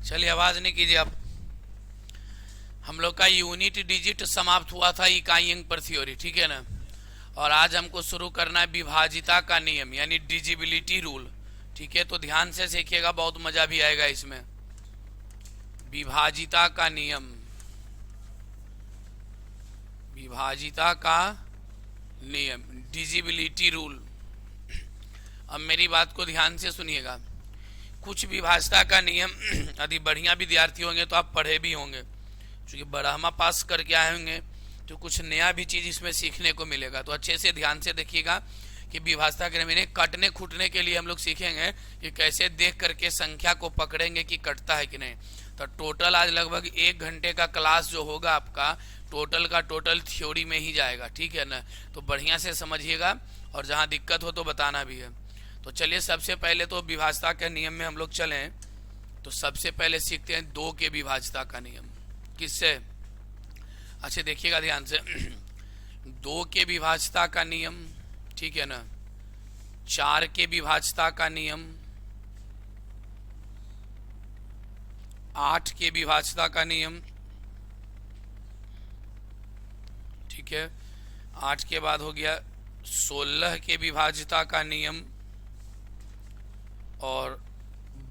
चलिए आवाज नहीं कीजिए आप। हम लोग का यूनिट डिजिट समाप्त हुआ था इकाई अंक पर थ्योरी, ठीक है ना। और आज हमको शुरू करना है विभाजिता का नियम यानी डिजिबिलिटी रूल। ठीक है, तो ध्यान से सीखिएगा, बहुत मजा भी आएगा इसमें। विभाजिता का नियम, विभाजिता का नियम, डिजिबिलिटी रूल। अब मेरी बात को ध्यान से सुनिएगा। कुछ विभाजिता का नियम यदि बढ़िया विद्यार्थी होंगे तो आप पढ़े भी होंगे, क्योंकि बरहमा पास करके आए होंगे तो कुछ नया भी चीज इसमें सीखने को मिलेगा। तो अच्छे से ध्यान से देखिएगा कि विभाजिता के नियम कटने खूटने के लिए हम लोग सीखेंगे कि कैसे देख करके संख्या को पकड़ेंगे कि कटता है कि नहीं। तो टोटल आज लगभग 1 घंटे का क्लास जो होगा आपका टोटल का टोटल थ्योरी में ही जाएगा, ठीक है ना। तो बढ़िया से समझिएगा और जहाँ दिक्कत हो तो बताना भी है। तो चलिए सबसे पहले तो विभाजिता के नियम में हम लोग चलें तो सबसे पहले सीखते हैं 2 के विभाजिता का नियम। किससे? अच्छा देखिएगा ध्यान से। 2 के विभाजिता का नियम, ठीक है ना। 4 के विभाजिता का नियम, 8 के विभाजिता का नियम, ठीक है। 8 के बाद हो गया 16 के विभाजिता का नियम और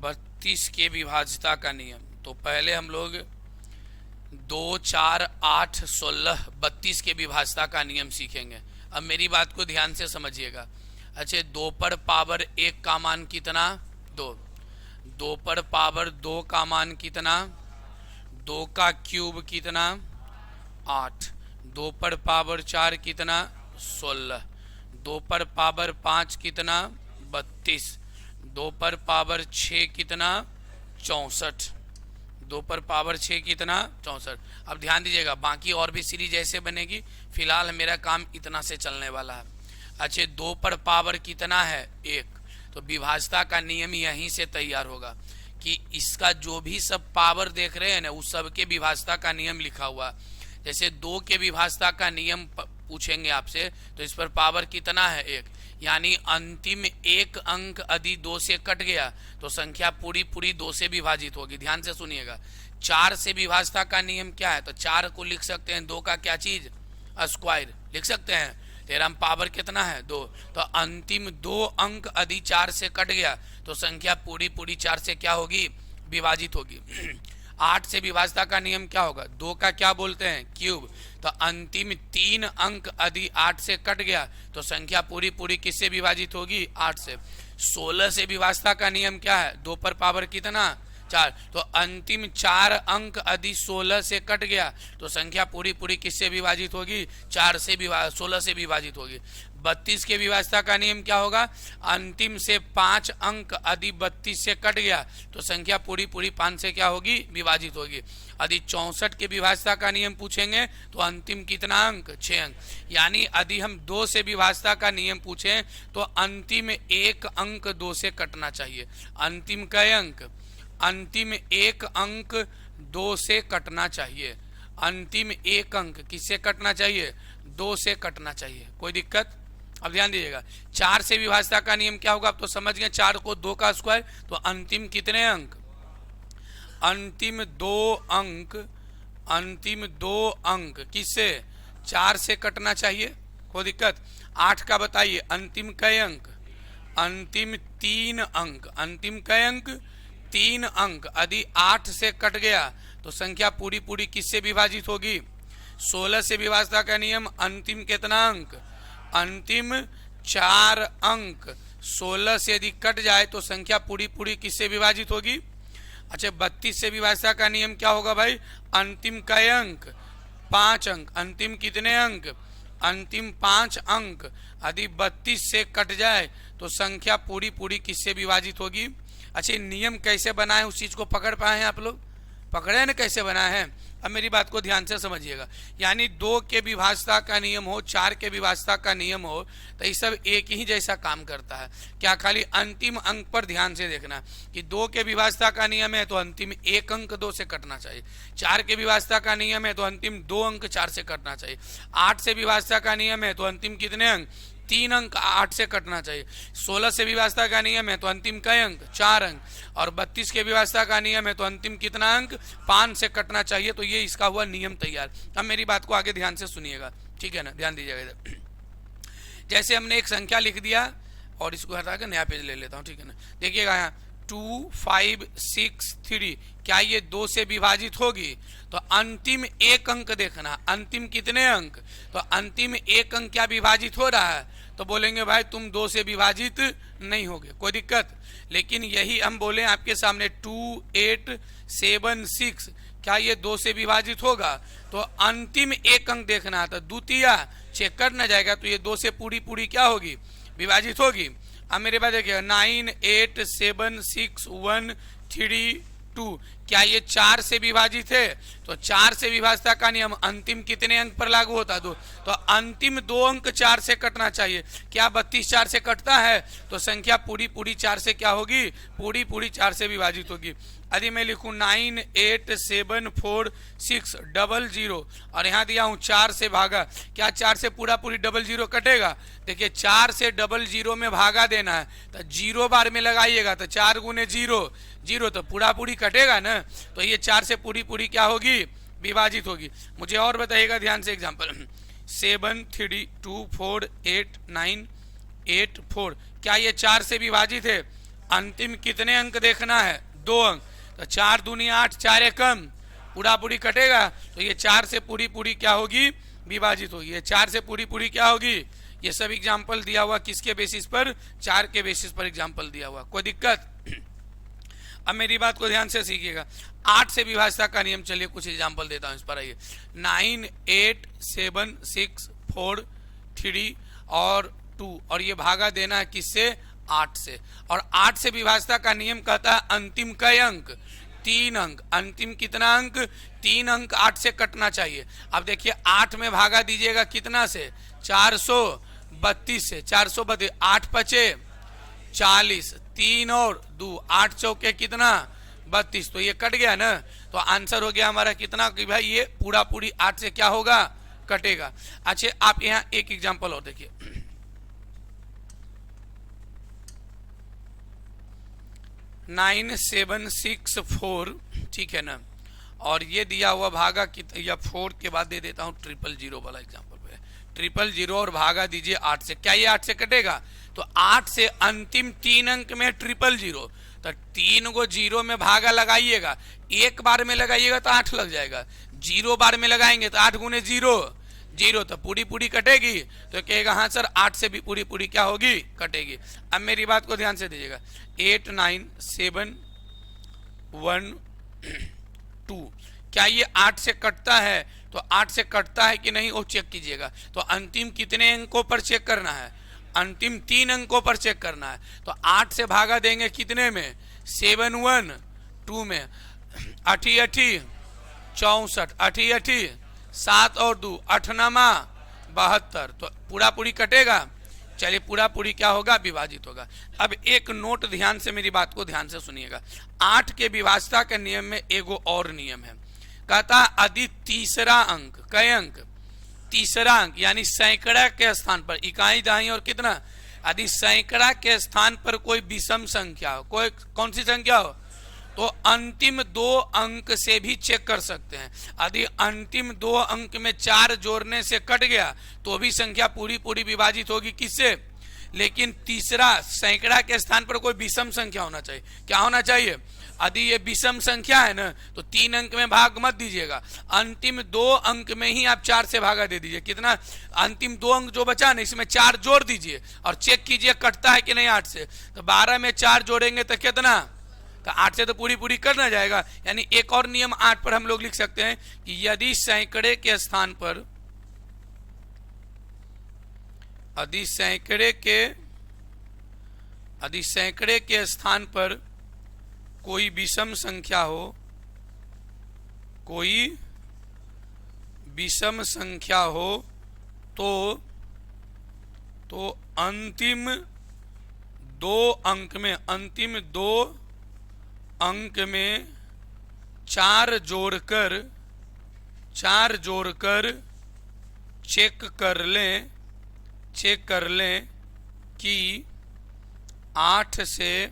32 के विभाजिता का नियम। तो पहले हम लोग 2, 4, 8, 16, 32 के विभाजिता का नियम सीखेंगे। अब मेरी बात को ध्यान से समझिएगा। अच्छा, 2 पर पावर 1 का मान कितना? 2। 2 पर पावर 2 का मान कितना? 2 का क्यूब कितना? 8। 2 पर पावर 4 कितना? 16। 2 पर पावर 5 कितना? 32। 2 पर पावर 6 कितना? 64। 2 पर पावर 6 कितना? 64। अब ध्यान दीजिएगा, बाकी और भी सीरीज ऐसे बनेगी, फिलहाल मेरा काम इतना से चलने वाला है। अच्छा, 2 पर पावर कितना है? 1। तो विभाजिता का नियम यहीं से तैयार होगा कि इसका जो भी सब पावर देख रहे हैं ना, उस सब के विभाजिता का नियम लिखा हुआ। जैसे 2 के विभाजिता का नियम पूछेंगे आपसे तो इस पर पावर कितना है? 1। यानी अंतिम एक अंक यदि 2 से कट गया तो संख्या पूरी पूरी 2 से विभाजित होगी। ध्यान से सुनिएगा। 4 से विभाजिता का नियम क्या है? तो 4 को लिख सकते हैं 2 का क्या चीज? स्क्वायर लिख सकते हैं। तेरा में पावर कितना है? 2। तो अंतिम 2 अंक यदि 4 से कट गया तो संख्या पूरी पूरी 4 से क्या होगी? विभाजित होगी। 8 से विभाजिता का नियम क्या होगा? 2 का क्या बोलते हैं? क्यूब। तो अंतिम 3 अंक यदि 8 से कट गया तो संख्या पूरी पूरी किससे विभाजित होगी? 8 से। 16 से विभाजिता का नियम क्या है? 2 पर पावर कितना? 4। तो अंतिम 4 अंक यदि 16 से कट गया तो संख्या पूरी पूरी किससे विभाजित होगी? 16 से विभाजित होगी। 32 के विभाजिता का नियम क्या होगा? अंतिम से 5 अंक यदि 32 से कट गया तो संख्या पूरी पूरी 5 से क्या होगी? विभाजित होगी। यदि 64 के विभाजिता का नियम पूछेंगे तो अंतिम कितना अंक? 6 अंक। यानी यदि हम 2 से विभाजिता का नियम पूछें तो अंतिम 1 अंक 2 से कटना चाहिए। अंतिम कई अंक? अंतिम 1 अंक 2 से कटना चाहिए। अंतिम 1 अंक किससे कटना चाहिए? 2 से कटना चाहिए। कोई दिक्कत? अब ध्यान दीजिएगा। 4 से विभाजिता का नियम क्या होगा? आप तो समझ गए, 4 को 2 का स्क्वायर। तो अंतिम कितने अंक? अंतिम 2 अंक, अंतिम 2 अंक किससे? 4 से कटना चाहिए। कोई दिक्कत? 8 का बताइए, अंतिम कई अंक? अंतिम 3 अंक। अंतिम कई अंक? 3 अंक। यदि 8 से कट गया तो संख्या पूरी पूरी किससे विभाजित होगी? 16 से विभाजिता का नियम, अंतिम कितना अंक? अंतिम 4 अंक। 16 से यदि कट जाए तो संख्या पूरी पूरी किससे विभाजित होगी? अच्छा, 32 से विभाजिता का नियम क्या होगा भाई? अंतिम कई अंक? 5 अंक। अंतिम कितने अंक? अंतिम 5 अंक। यदि 32 से कट जाए तो संख्या पूरी पूरी किससे विभाजित होगी? अच्छा, नियम कैसे बनाए उस चीज को पकड़ पाए हैं आप लोग? पकड़े हैं ना कैसे बनाए हैं? अब मेरी बात को ध्यान से समझिएगा। यानी 2 के विभाजिता का नियम हो, 4 के विभाजिता का नियम हो, तो ये सब एक ही जैसा काम करता है। क्या खाली अंतिम अंक पर ध्यान से देखना कि 2 के विभाजिता का नियम है तो अंतिम 1 अंक 2 से कटना चाहिए। 4 के विभाजिता का नियम है तो अंतिम 2 अंक 4 से कटना चाहिए। 8 से विभाजिता का नियम है तो अंतिम कितने अंक? 3 अंक 8 से कटना चाहिए। 16 से विभाज्यता का नियम है तो अंतिम कई अंक 4 अंक, और 32 के विभाज्यता का नियम है तो अंतिम कितना अंक 5 से कटना चाहिए। तो ये इसका हुआ नियम तैयार। अब मेरी बात को आगे ध्यान से सुनिएगा, ठीक है ना, ध्यान दीजिएगा इधर। जैसे हमने एक संख्या लिख दिया और इसको हटा के नया पेज ले लेता हूं, ठीक है ना। देखिएगा यहाँ 2 5 6 3, क्या ये 2 से विभाजित होगी? तो अंतिम एक अंक देखना, अंतिम कितने अंक, तो अंतिम एक अंक क्या विभाजित हो रहा है? तो बोलेंगे भाई तुम 2 से विभाजित नहीं होगे, कोई दिक्कत। लेकिन यही हम बोले आपके सामने 2 8 7 6, क्या ये 2 से विभाजित होगा? तो अंतिम एक अंक देखना है, तो द्वितीय चेक करना जाएगा, तो ये 2 से पूरी पूरी क्या होगी? विभाजित होगी। अब मेरे पास देखिएगा 9 8 7 6 1 3 2, क्या ये 4 से विभाजित है? तो 4 से विभाज्यता का नियम अंतिम कितने अंक पर लागू होता है? 2। तो अंतिम 2 अंक 4 से कटना चाहिए। क्या 32 4 से कटता है? तो संख्या पूरी पूरी 4 से क्या होगी? पूरी पूरी 4 से विभाजित होगी। यदि मैं लिखूं 9 8 7 4 6 00 और यहाँ दिया हूं 4 से भागा, क्या 4 से पूरा पूरी 00 कटेगा? देखिए 4 से 00 में भागा देना है, तो 0 बार में लगाइएगा, तो 4 गुने 0 0, तो पूरा पूरी कटेगा ना। तो ये 4 से पूरी पूरी क्या होगी? विभाजित होगी। मुझे और बताइएगा ध्यान से एग्जाम्पल 7 3 2 4 8 9 8 4, क्या ये 4 से विभाजित है? अंतिम कितने अंक देखना है? 2 अंक, तो 4 दूनी 8 4 कम, पूरा पूरी कटेगा। तो ये 4 से पूरी पूरी क्या होगी? विभाजित होगी। ये 4 से पूरी पूरी क्या होगी? ये सब एग्जाम्पल दिया हुआ किसके बेसिस पर? 4 के बेसिस पर एग्जाम्पल दिया हुआ, कोई दिक्कत। अब मेरी बात को ध्यान से सीखिएगा। 8 से विभाज्यता का नियम, चलिए कुछ एग्जाम्पल देता हूं इस पर। आइए 9 8 7 6 4 3 और 2, और ये भागा देना है किससे? 8 से। और 8 से विभाज्यता का नियम कहता है अंतिम कई अंक? 3 अंक। अंतिम कितना अंक? 3 अंक 8 से कटना चाहिए। अब देखिए 8 में भागा दीजिएगा कितना से? 432 से। 432, 8 पचे 40, 3 और 2 8 चौके कितना? 32, तो ये कट गया ना। तो आंसर हो गया हमारा कितना कि भाई ये पूरा पूरी 8 से क्या होगा? कटेगा। अच्छा आप यहाँ एक एग्जांपल और देखिए 9 7 6 4, ठीक है ना, और ये दिया हुआ भागा या 4 के बाद दे देता हूं 000 वाला एग्जांपल पे। 000 और भागा दीजिए 8 से, क्या ये 8 से कटेगा? तो 8 से अंतिम 3 अंक में 000, तो 3 को 0 में भागा लगाइएगा, एक बार में लगाइएगा तो 8 लग जाएगा, 0 बार में लगाएंगे तो 8 गुने 0 0, तो पूरी पूरी कटेगी। तो कहेगा हाँ सर 8 से भी पूरी पूरी क्या होगी? कटेगी। अब मेरी बात को ध्यान से दीजिएगा 8 9 7 1 2, क्या ये 8 से कटता है? तो 8 से कटता है कि नहीं वो चेक कीजिएगा। तो अंतिम कितने अंकों पर चेक करना है? अंतिम 3 अंकों पर चेक करना है। तो 8 से भागा देंगे कितने में? 7 1 2 में, 8 8 64, 8 8 7 और 2 8 9 72, तो पूरा पूरी कटेगा। चलिए पूरा पूरी क्या होगा? विभाजित होगा। अब एक नोट ध्यान से मेरी बात को ध्यान से सुनिएगा। 8 के विभाज्यता के नियम में एगो और नियम है, कहता यदि तीसरा अंक, कई अंक? तीसरा अंक यानी सैकड़ा के स्थान पर, इकाई दहाई और कितना? यदि सैकड़ा के स्थान पर कोई विषम संख्या हो, कोई कौन सी संख्या हो, तो अंतिम 2 अंक से भी चेक कर सकते हैं। यदि अंतिम 2 अंक में 4 जोड़ने से कट गया तो भी संख्या पूरी पूरी विभाजित होगी किससे? लेकिन तीसरा सैकड़ा के स्थान पर कोई विषम संख्या होना चाहिए। क्या होना चाहिए? यदि ये विषम संख्या है ना तो 3 अंक में भाग मत दीजिएगा, अंतिम 2 अंक में ही आप 4 से भागा दे दीजिए। कितना? अंतिम 2 अंक जो बचा ना इसमें 4 जोड़ दीजिए और चेक कीजिए कटता है कि नहीं 8 से। तो 12 में 4 जोड़ेंगे तो कितना? तो 8 से तो पूरी पूरी करना जाएगा। यानी एक और नियम 8 पर हम लोग लिख सकते हैं कि यदि सैकड़े के स्थान पर, यदि सैकड़े के स्थान पर कोई विषम संख्या हो, कोई विषम संख्या हो तो अंतिम 2 अंक में, अंतिम 2 अंक में 4 जोड़कर चेक कर लें चेक कर लें कि 8 से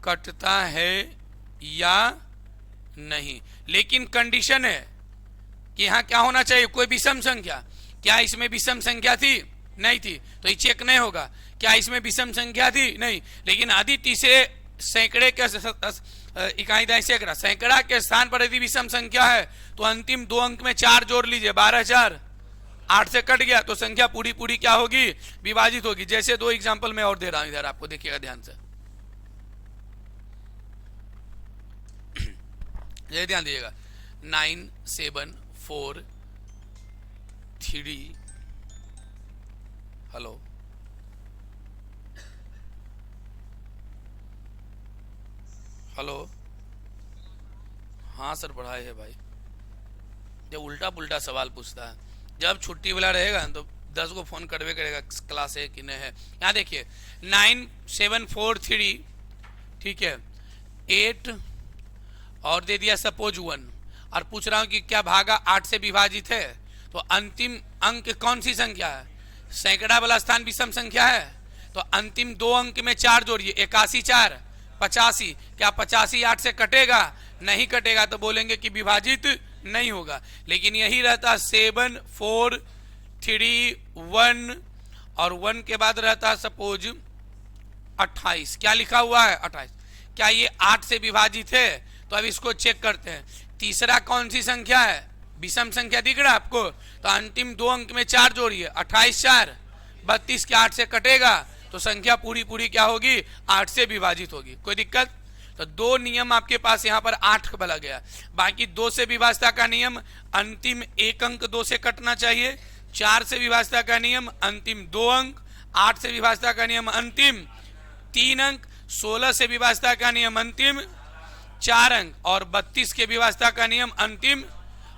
कटता है या नहीं। लेकिन कंडीशन है कि यहाँ क्या होना चाहिए, कोई विषम संख्या। क्या इसमें विषम संख्या थी? नहीं थी, तो ये चेक नहीं होगा। क्या इसमें विषम संख्या थी? नहीं। लेकिन यदि तीसरे सैकड़े के इकाई दहाई सैकड़ा सैकड़ा के स्थान पर यदि विषम संख्या है तो अंतिम 2 अंक में 4 जोड़ लीजिए, 12 4 8 से कट गया तो संख्या पूरी पूरी क्या होगी, विभाजित होगी। जैसे 2 एग्जांपल मैं और दे रहा हूं, इधर आपको देखिएगा ध्यान से, ये ध्यान दीजिएगा। 9 7 4 3 हेलो हेलो हाँ सर पढ़ाई है भाई। जब उल्टा पुल्टा सवाल पूछता है, जब छुट्टी वाला रहेगा तो 10 को फोन करवे करेगा क्लास है कि नहीं है। यहाँ देखिए 9 7 4 3, ठीक है, 8 और दे दिया सपोज 1, और पूछ रहा हूं कि क्या भागा 8 से विभाजित है। तो अंतिम अंक कौन सी संख्या है, सैकड़ा वाला स्थान विषम संख्या है, तो अंतिम 2 अंक में 4 जोड़िए, 81 4 85। क्या 85 8 से कटेगा? नहीं कटेगा, तो बोलेंगे कि विभाजित नहीं होगा। लेकिन यही रहता 7 4 3 1 और 1 के बाद रहता सपोज 28। क्या लिखा हुआ है 28। क्या ये 8 से विभाजित है? तो अब इसको चेक करते हैं। तीसरा कौन सी संख्या है, विषम संख्या दिख रहा है आपको, तो अंतिम 2 अंक में 4 जोड़िए, 28 4 32। क्या 8 से कटेगा? तो संख्या पूरी पूरी क्या होगी, 8 से विभाजित होगी। कोई दिक्कत? तो 2 नियम आपके पास यहाँ पर 8 बना गया। बाकी 2 से विभाजता का नियम, अंतिम 1 अंक 2 से कटना चाहिए। 4 से विभाजता का नियम, अंतिम 2 अंक। 8 से विभाजता का नियम, अंतिम 3 अंक। 16 से विभाजता का नियम, अंतिम 4 अंक। और 32 के विभाजता का नियम, अंतिम।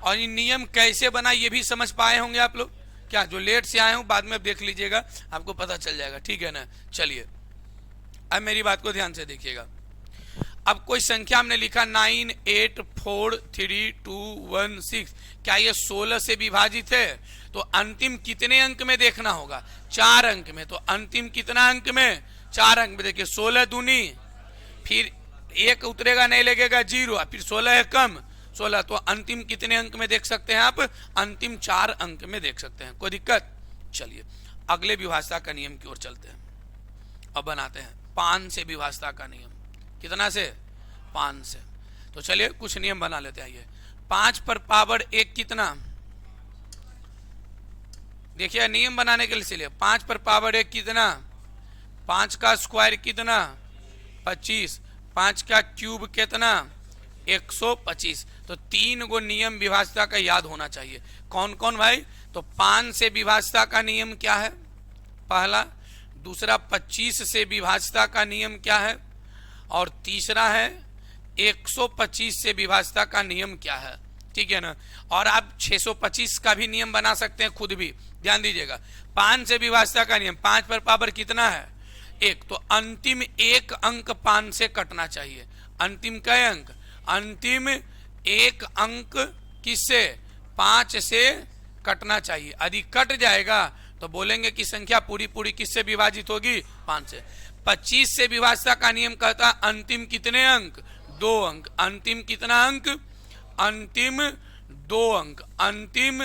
और ये नियम कैसे बना ये भी समझ पाए होंगे आप लोग। क्या जो लेट से आए हो बाद में देख लीजिएगा, आपको पता चल जाएगा, ठीक है ना। चलिए अब मेरी बात को ध्यान से देखिएगा। अब कोई संख्या हमने लिखा 9 8 4 3 2 1 6। क्या ये 16 से विभाजित है? तो अंतिम कितने अंक में देखना होगा, 4 अंक में। तो अंतिम कितना अंक में, 4 अंक में। देखिए 16 दूनी, फिर 1 उतरेगा नहीं, लगेगा 0, फिर 16 है कम 16। तो अंतिम कितने अंक में देख सकते हैं आप, अंतिम 4 अंक में देख सकते हैं। कोई दिक्कत? चलिए अगले विभाजता का नियम की ओर चलते हैं। अब बनाते हैं 5 से विभाजता का नियम। कितना से? 5 से। तो चलिए कुछ नियम बना लेते हैं। ये 5 पर पावर 1 कितना, देखिए नियम बनाने के लिए चलिए 5 पर पावर 1 कितना, 5 का स्क्वायर कितना 25, 5 का क्यूब कितना 125। तो 3 गो नियम विभाजता का याद होना चाहिए। कौन कौन भाई? तो 5 से विभाजता का नियम क्या है, पहला। दूसरा 25 से विभाजता का नियम क्या है, और तीसरा है 125 से विभाजता का नियम क्या है, ठीक है ना। और आप 625 का भी नियम बना सकते हैं खुद भी, ध्यान दीजिएगा। 5 से विभाजता का नियम, 5 पर पावर कितना है 1, तो अंतिम 1 अंक 5 से कटना चाहिए। अंतिम कई अंक, अंतिम 1 अंक किससे, 5 से कटना चाहिए। यदि कट जाएगा तो बोलेंगे कि संख्या पूरी पूरी किससे विभाजित होगी, 5 से। 25 से विभाजता का नियम कहता अंतिम कितने अंक, 2 अंक। अंतिम कितना अंक, अंतिम 2 अंक। अंतिम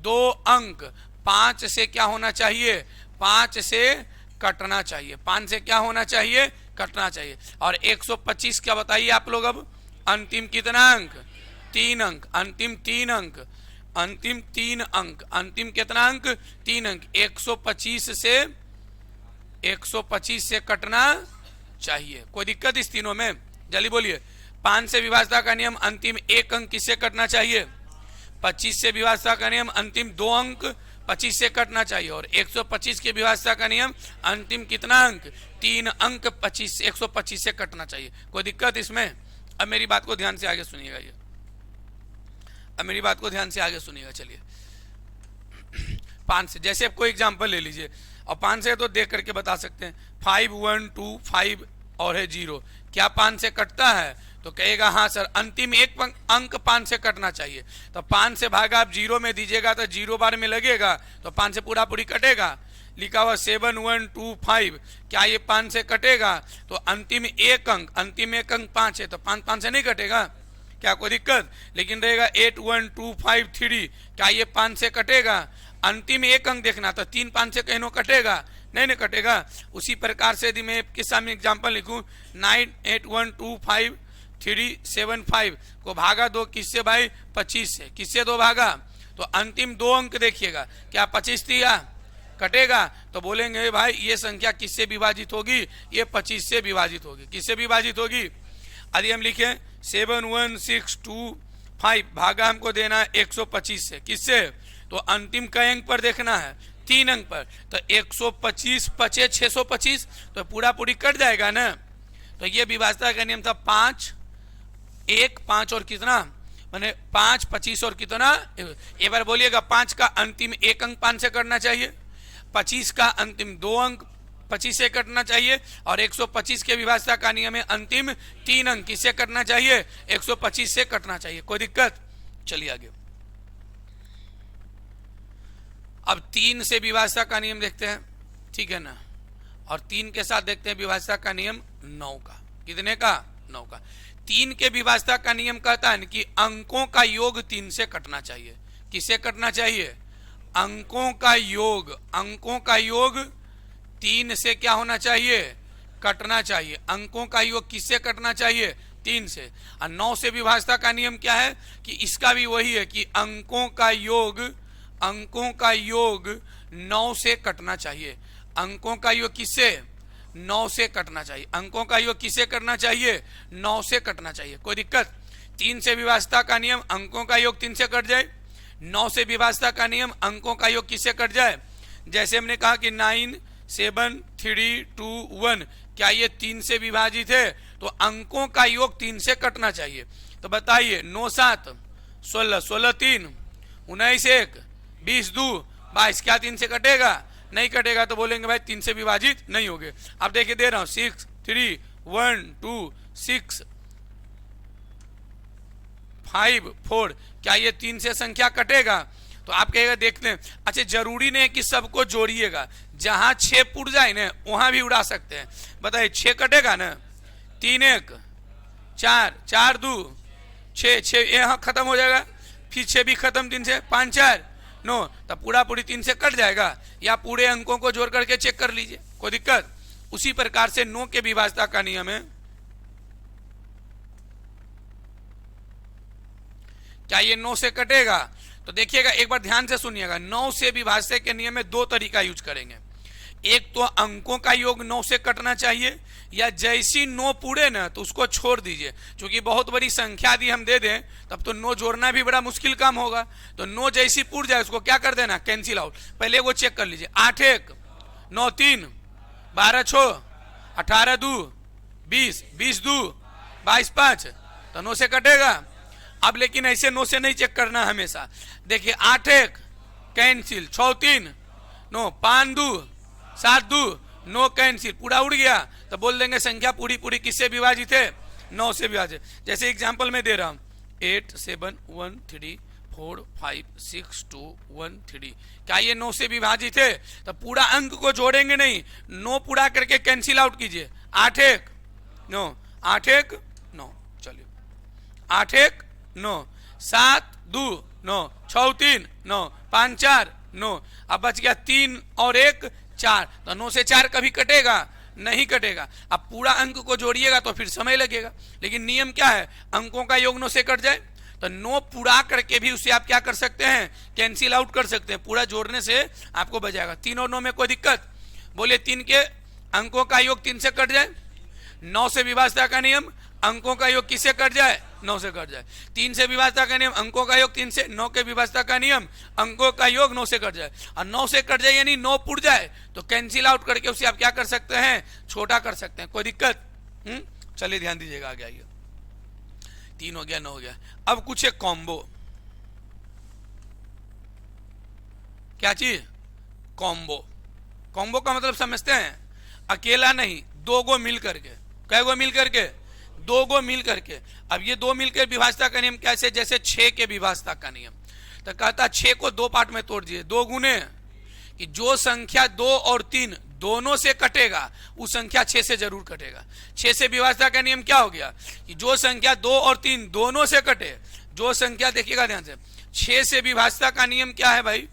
2 अंक 5 से क्या होना चाहिए, 5 से कटना चाहिए। 5 से क्या होना चाहिए, कटना चाहिए। और 125 क्या बताइए आप लोग। अब अंतिम कितना अंक, 3 अंक। अंतिम 3 अंक, अंतिम 3 अंक। अंतिम कितना अंक, 3 अंक। 125 से कटना चाहिए। कोई दिक्कत इस तीनों में, जल्दी बोलिए। 5 से विभाजता का नियम, अंतिम 1 अंक किससे कटना चाहिए, 25 से विभाजता का नियम, अंतिम 2 अंक 25 से कटना चाहिए। और 125 के विभाजता का नियम, अंतिम कितना अंक, 3 अंक 125 से कटना चाहिए। कोई दिक्कत इसमें? अब मेरी बात को ध्यान से आगे सुनिएगा। ये अब मेरी बात को ध्यान से आगे सुनिएगा। चलिए 5 से, जैसे आप कोई एग्जांपल ले लीजिए, और 5 से तो देख करके बता सकते हैं। 5 1 2 5 और है 0। क्या 5 से कटता है? तो कहेगा हाँ सर अंतिम एक अंक 5 से कटना चाहिए। तो 5 से भागा आप 0 में दीजिएगा तो 0 बार में लगेगा, तो 5 से पूरा पूरी कटेगा। लिखा हुआ 7125, क्या ये 5 से कटेगा? तो अंतिम एक अंक 5 है, तो 5 से नहीं कटेगा, क्या कोई दिक्कत? लेकिन रहेगा 81253, क्या ये 5 से कटेगा? अंतिम एक अंक देखना, तो 3 5 से कहीं कटेगा, नहीं कटेगा। उसी प्रकार से यदि मैं आपके सामने एग्जाम्पल लिखूं 98125 को भागा 2 किससे भाई? 25 से। किससे 2 भागा? तो अंतिम 2 अंक देखिएगा, क्या 25 दिया? कटेगा। तो बोलेंगे भाई ये संख्या किससे विभाजित होगी? ये 25 से विभाजित होगी। किससे विभाजित होगी? यदि हम लिखें 71625 भागा हमको देना है 125 से। किससे? तो अंतिम कई अंक पर देखना है? 3 अंक पर। तो 125 पचे 625, तो पूरा पूरी कट जाएगा ना। तो ये विभाजता का नियम था 5 1 5 और कितना, माने 5 25 और कितना। एक बार बोलिएगा 5 का अंतिम एक अंक 5 से करना चाहिए, 25 का अंतिम 2 अंक 25 से कटना चाहिए, और 125 के विभाजता का नियम है अंतिम 3 अंक किससे कटना चाहिए? 125 से कटना चाहिए। कोई दिक्कत? चलिए आगे। अब 3 से विभाजता का नियम देखते हैं, ठीक है ना। और 3 के साथ देखते हैं विभाजता का नियम 9 का। कितने का? 9 का। 3 के विभाजता का नियम कहता है कि अंकों का योग 3 से कटना चाहिए। किससे कटना चाहिए? अंकों का योग। अंकों का योग 3 से क्या होना चाहिए? कटना चाहिए। अंकों का योग किससे कटना चाहिए? 3 से। और 9 से विभाजता का नियम क्या है कि इसका भी वही है कि अंकों का योग 9 से कटना चाहिए। अंकों का योग किससे? 9 से कटना चाहिए। अंकों का योग किससे करना चाहिए? 9 से कटना चाहिए। कोई दिक्कत? 3 से विभाजता का नियम अंकों का योग 3 से कट जाए। 9 से विभाजता का नियम अंकों का योग किससे कट जाए? जैसे हमने कहा कि 9 7 3 2 1, क्या ये 3 से विभाजित है? तो अंकों का योग 3 से कटना चाहिए। तो बताइए 9 7 16, 16 3 19 1 20 2 22, क्या 3 से कटेगा? नहीं कटेगा। तो बोलेंगे भाई 3 से विभाजित नहीं होगे। अब देखिए दे रहा हूं 6 3 1 2 6 5 4, क्या ये 3 से संख्या कटेगा? तो आप कहेगा देखते हैं। अच्छा जरूरी नहीं है कि सबको जोड़िएगा, जहां 6 पुट जाए ना वहां भी उड़ा सकते हैं। बताइए 6 कटेगा ना? 3 1 4 4 2 6 6 यहाँ खत्म हो जाएगा, फिर 6 भी खत्म 3 से 5 4 9, तब पूरा पूरी 3 से कट जाएगा। या पूरे अंकों को जोड़ करके चेक कर लीजिए, कोई दिक्कत? उसी प्रकार से 9 के विभाजता का नियम है, क्या ये 9 से कटेगा? तो देखिएगा एक बार ध्यान से सुनिएगा। 9 से विभाजते के नियम में 2 तरीका यूज करेंगे। एक तो अंकों का योग 9 से कटना चाहिए, या जैसी 9 पूरे ना तो उसको छोड़ दीजिए। क्योंकि बहुत बड़ी संख्या यदि हम दे दें तब तो 9 जोड़ना भी बड़ा मुश्किल काम होगा। तो 9 जैसी पूर जाए उसको क्या कर देना? Cancel out. पहले वो चेक कर लीजिए। 8 1 9 3 12 6 18 2 20 20 2 22 5, तो 9 से कटेगा। अब लेकिन ऐसे 9 से नहीं चेक करना हमेशा। देखिए 8 1 कैंसिल, 6 3 9 5 2 7 2 9 कैंसिल, पूरा उड़ गया। तो बोल देंगे संख्या पूरी पूरी किससे विभाजित है? 9 से विभाजित। जैसे एग्जांपल में दे रहा हूं 8 7 1 3 4 5 6 2 1 3, क्या ये 9 से विभाजित है? तो पूरा अंक को जोड़ेंगे नहीं, 9 पूरा करके कैंसिल आउट कीजिए। 8 1 9 8 1 9, चलिए 8 1 9 7 2 9 6 3 9 5 4 9, अब बच गया 3 और 1 4। तो 9 से 4 कभी कटेगा? नहीं कटेगा। अब पूरा अंक को जोड़िएगा तो फिर समय लगेगा, लेकिन नियम क्या है? अंकों का योग 9 से कट जाए। तो 9 पूरा करके भी उसे आप क्या कर सकते हैं? कैंसिल आउट कर सकते हैं। पूरा जोड़ने से आपको बचाएगा। 3 और 9 में कोई दिक्कत? बोले 3 के अंकों का योग 3 से कट जाए। 9 से विभाजता का नियम अंकों का योग किससे कट जाए? 9 से कट जाए। 3 से विभाजता का नियम अंकों का योग 3 से, 9 के विभाजता का नियम अंकों का योग 9 से कट जाए। और 9 से कट जाए यानी 9 पुट जाए तो कैंसिल आउट करके उसे आप क्या कर सकते हैं? छोटा कर सकते हैं। कोई दिक्कत? चलिए ध्यान दीजिएगा, आगे आइए। 3 हो गया, 9 हो गया। अब कुछ है कॉम्बो। क्या चीज? कॉम्बो। कॉम्बो का मतलब समझते हैं? अकेला नहीं, 2 गो मिल करके। कै गो मिल करके? दो गो मिल करके, अब ये दो मिलकर विभाजता का नियम कैसे, जैसे 6 के विभाजता का नियम। तो कहता 6 को दो पार्ट में तोड़ दिए, दो गुने कि जो संख्या 2 और 3 दोनों से कटेगा उस संख्या 6 से जरूर कटेगा। 6 से विभाजता का नियम क्या हो गया कि जो संख्या 2 और 3 दोनों से कटे, जो संख्या देखिएगा ध्यान से, 6 से विभाजता का नियम क्या है भाई,